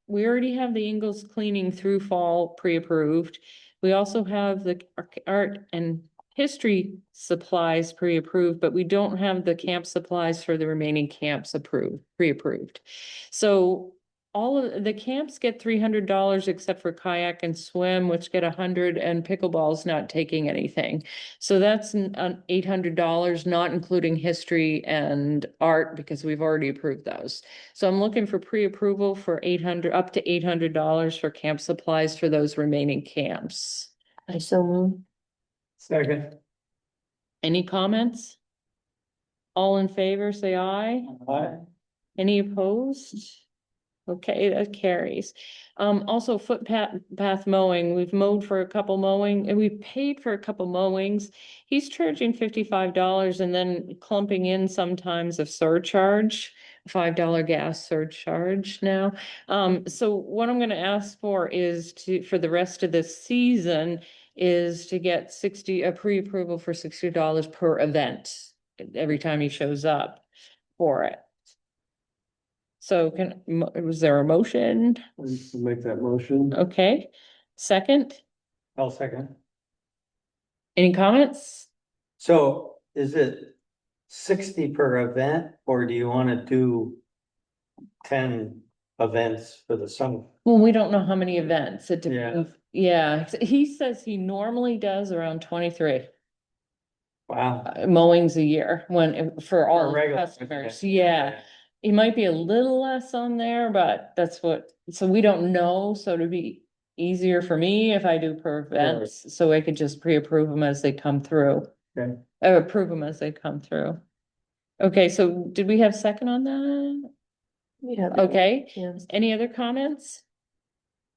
We already have the Ingalls cleaning through fall pre-approved. We also have the art and history supplies pre-approved, but we don't have the camp supplies for the remaining camps approved, pre-approved. So all of the camps get $300 except for kayak and swim, which get 100, and pickleball's not taking anything. So that's $800, not including history and art, because we've already approved those. So I'm looking for pre-approval for up to $800 for camp supplies for those remaining camps. I so move. Second. Any comments? All in favor, say aye. Aye. Any opposed? Okay, that carries. Also path mowing, we've mowed for a couple mowing, and we've paid for a couple mowings. He's charging $55 and then clumping in sometimes a surcharge, $5 gas surcharge now. So what I'm gonna ask for is for the rest of this season, is to get a pre-approval for $60 per event, every time he shows up for it. So was there a motion? Make that motion. Okay, second, I'll second. any comments? So is it 60 per event, or do you wanna do 10 events for the summer? Well, we don't know how many events, it Yeah. depends. Yeah, he says he normally does around 23 Wow. mowings a year for all For his regular customers, event. yeah. He might be a little less on there, but so we don't know, so it'd be easier for me if I do per events, so I could just pre-approve them as they come through. Okay. Approve them as they come through. Okay, so did we have second on that? Yeah. Okay, Yeah. any other comments?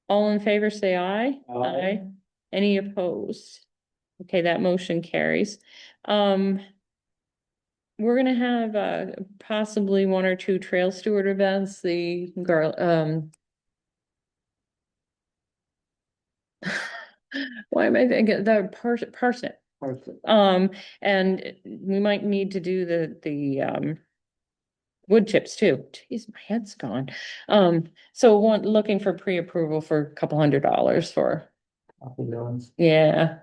All in favor, say aye. Aye. Any opposed? Okay, that motion carries. We're gonna have possibly one or two trail steward events, the girl, why am I thinking, the parsnip. And we might need to do the wood chips too. Jeez, my head's gone. So looking for pre-approval for a couple $100 for, yeah.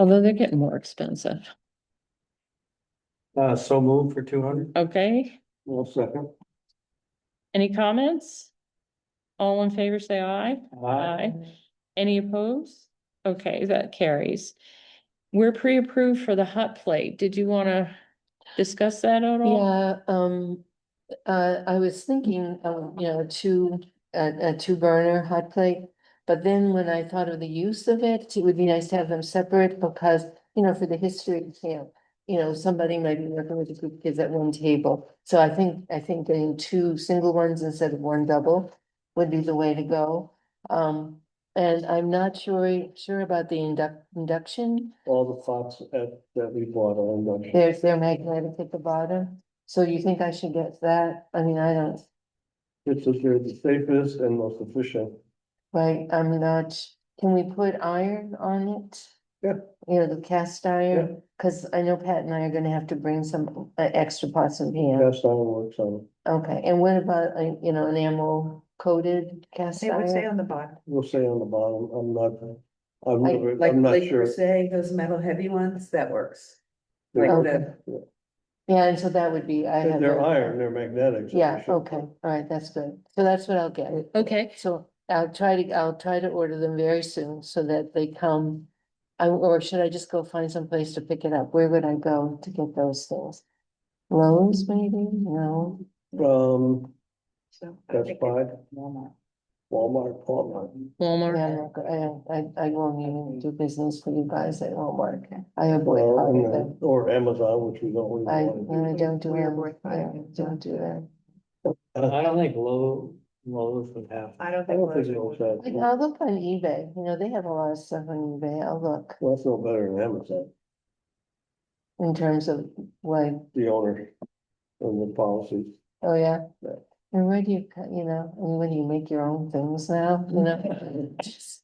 Although they're getting more expensive. So move for 200? Okay, Well, second. any comments? All in favor, say aye. Aye. Any opposed? Okay, that carries. We're pre-approved for the hot plate. Did you wanna discuss that at all? Yeah, I was thinking, a two burner hot plate. But then when I thought of the use of it, it would be nice to have them separate because, for the history camp. Somebody might be working with a group of kids at one table. So I think getting two single ones instead of one double would be the way to go. And I'm not sure about the induction. All the pots that we bought are induction. They're magnetic at the bottom. So you think I should get that? I mean, I don't, They're the safest and most efficient. right, I'm not, can we put iron on it? Yeah. The cast iron, cause I know Pat and I are gonna have to bring some extra pots and pans. Cast iron works on it. Okay, and what about, an enamel coated cast It would say iron? on the bottom. We'll say on the bottom, Like, I'm not like you sure. were saying, those metal heavy ones, that works. They're- Like Okay. the, Yeah, and so that would be, I have. They're a- iron, they're magnetic. so we Yeah, should- okay, all right, that's good. So that's what I'll get. Okay, So I'll try to order them very soon so that they come. Or should I just go find some place to pick it up? Where would I go to get those things? Lowe's maybe? No, so. I That's think fine. it's Walmart. Walmart. yeah, Walmart. I won't even do business for you guys at Walmart. I avoid Well, all of them. or Amazon, which we don't really I want to do. don't do We're them. worth Yeah, buying. don't do that. I don't think Lowe's would have. I don't I think. don't think Lowe's it'll would. say, I'll look on eBay. They have a lot of stuff on eBay. I'll look well, that's no better than Amazon, in terms of like, the owner and the policies. oh yeah. Yeah. And where do when do you make your own things now, Just-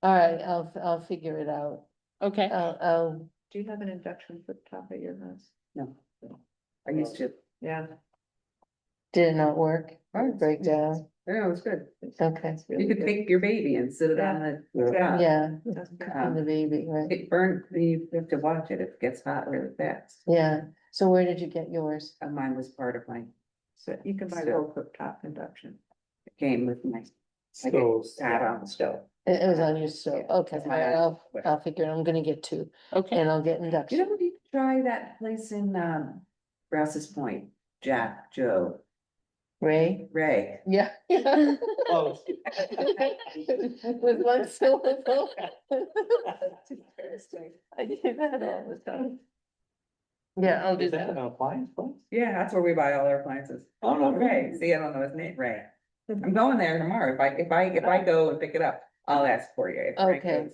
All right, I'll figure it out. Okay, I'll, Do you have an induction for the top of your house? No. I used to, Yeah. did it not work? Oh, Break down? yeah, it was good. Okay, You could take your baby and sit it on the. Yeah. yeah, Doesn't and Um, the baby, right? It burned, you have to watch it, it gets hot really fast. Yeah, so where did you get yours? Mine was part of my, So you can buy So- low cooktop induction. it came with my. I So- sat on the stove. It was on your stove, Yeah, okay, that's all my right, own. I'll figure it, I'm gonna get two, okay. and I'll get You induction. know, you could try that place in, Rouse's Point, Jack, Joe, Ray? Ray. Yeah. Oh. With one syllable. I do that all the time. Yeah, I'll do Is that that. an appliance place? Yeah, that's where we buy all our appliances. Oh, no, Ray, see, I don't know his name, Ray. I'm going there tomorrow. If I go and pick it up, I'll ask for you. If Frank Okay. goes.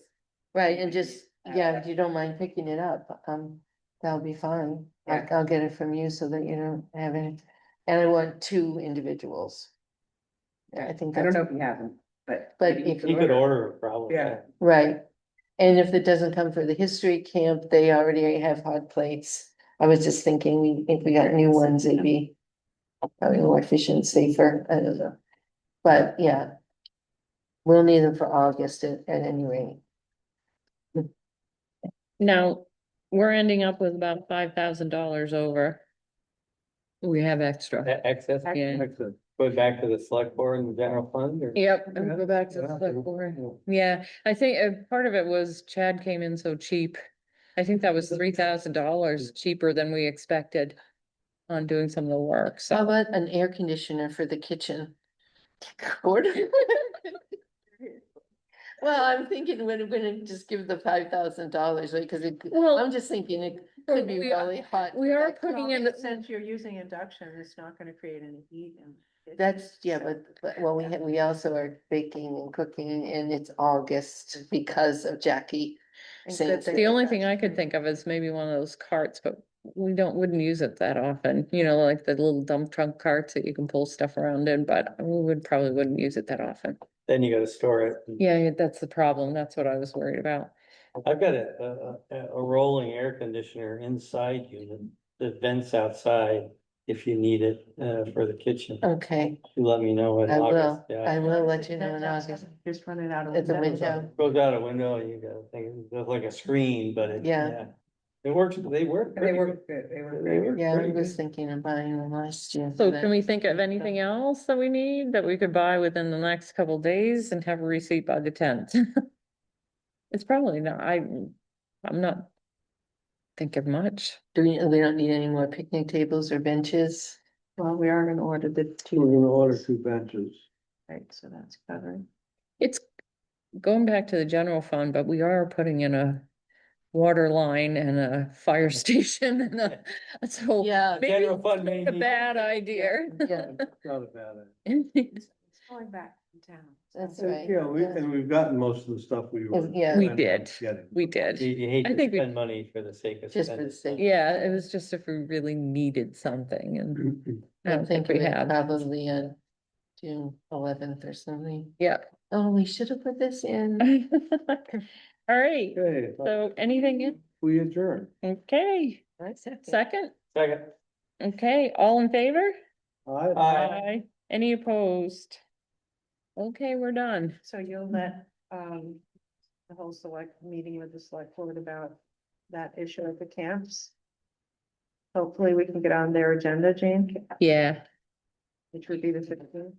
Right, and just, yeah, if you don't mind picking it up, that'll be fine. Yeah. I'll get it from you so that you don't have any, and I want 2 individuals. I think I don't that's, know if he has them, but. But maybe if You could order it probably. Yeah. right. And if it doesn't come for the history camp, they already have hot plates. I was just thinking, if we got new ones, it'd be probably more efficient, safer, I don't know. But yeah. We'll need them for August at any rate. Now, we're ending up with about $5,000 over. We have extra. Excess, Yeah. Excellent. go back to the select board and the general fund or? Yep, Yeah, and go back to the yeah. select board. Yeah, I think part of it was Chad came in so cheap. I think that was $3,000 cheaper than we expected on doing some of the work, How so. about an air conditioner for the kitchen? Order. Well, I'm thinking we're gonna just give the $5,000, right, cause Well, I'm just thinking it could be we really hot. we are putting in, Since you're using induction, it's not gonna create any heat and. That's, yeah, but, well, we also are baking and cooking and it's August because of Jackie. saying the only thing I could think of is maybe one of those carts, but we wouldn't use it that often. You know, like the little dump truck carts that you can pull stuff around in, but we probably wouldn't use it that often. Then you gotta store it. Yeah, that's the problem. That's what I was worried about. I've got a rolling air conditioner inside unit that vents outside if you need it, for the kitchen. Okay, You let me know in I August, will, yeah. I will let you know in August. Just run it out of. At the window. Goes out a window, you got a thing, it's like a screen, but it, Yeah. yeah. It works, they work. They pretty work good. They work They good. work Yeah, I pretty was good. thinking of buying them last year. So for can we that. think of anything else that we need that we could buy within the next couple days and have a receipt by the 10th? It's probably not, I'm not thinking much. We don't need any more picnic tables or benches, Well, we are gonna order the We're two, gonna order 2 benches. right, so that's covered. It's going back to the general fund, but we are putting in a water line and a fire station and so. yeah, Maybe General it's fund not may a need- bad idea. yeah, It's not a bad idea. It's going back in town. that's And, right. Yeah, and we've gotten most of the stuff we were. Yeah. We planning on did. getting. We did. You hate I to think we- spend money for the sake of Just for spending. the sake. Yeah, it was just if we really needed something and I I'm don't think thinking we it have. probably on June 11th or something. Yeah. Oh, we should have put this in. All right, Okay, so anything, we adjourn. okay, Second. second, Second. okay, all in favor? Aye. Aye. Any opposed? Okay, we're done. So you'll let, the whole select meeting with the select board about that issue at the camps? Hopefully we can get on their agenda, Jane, Yeah, which would be the 15th.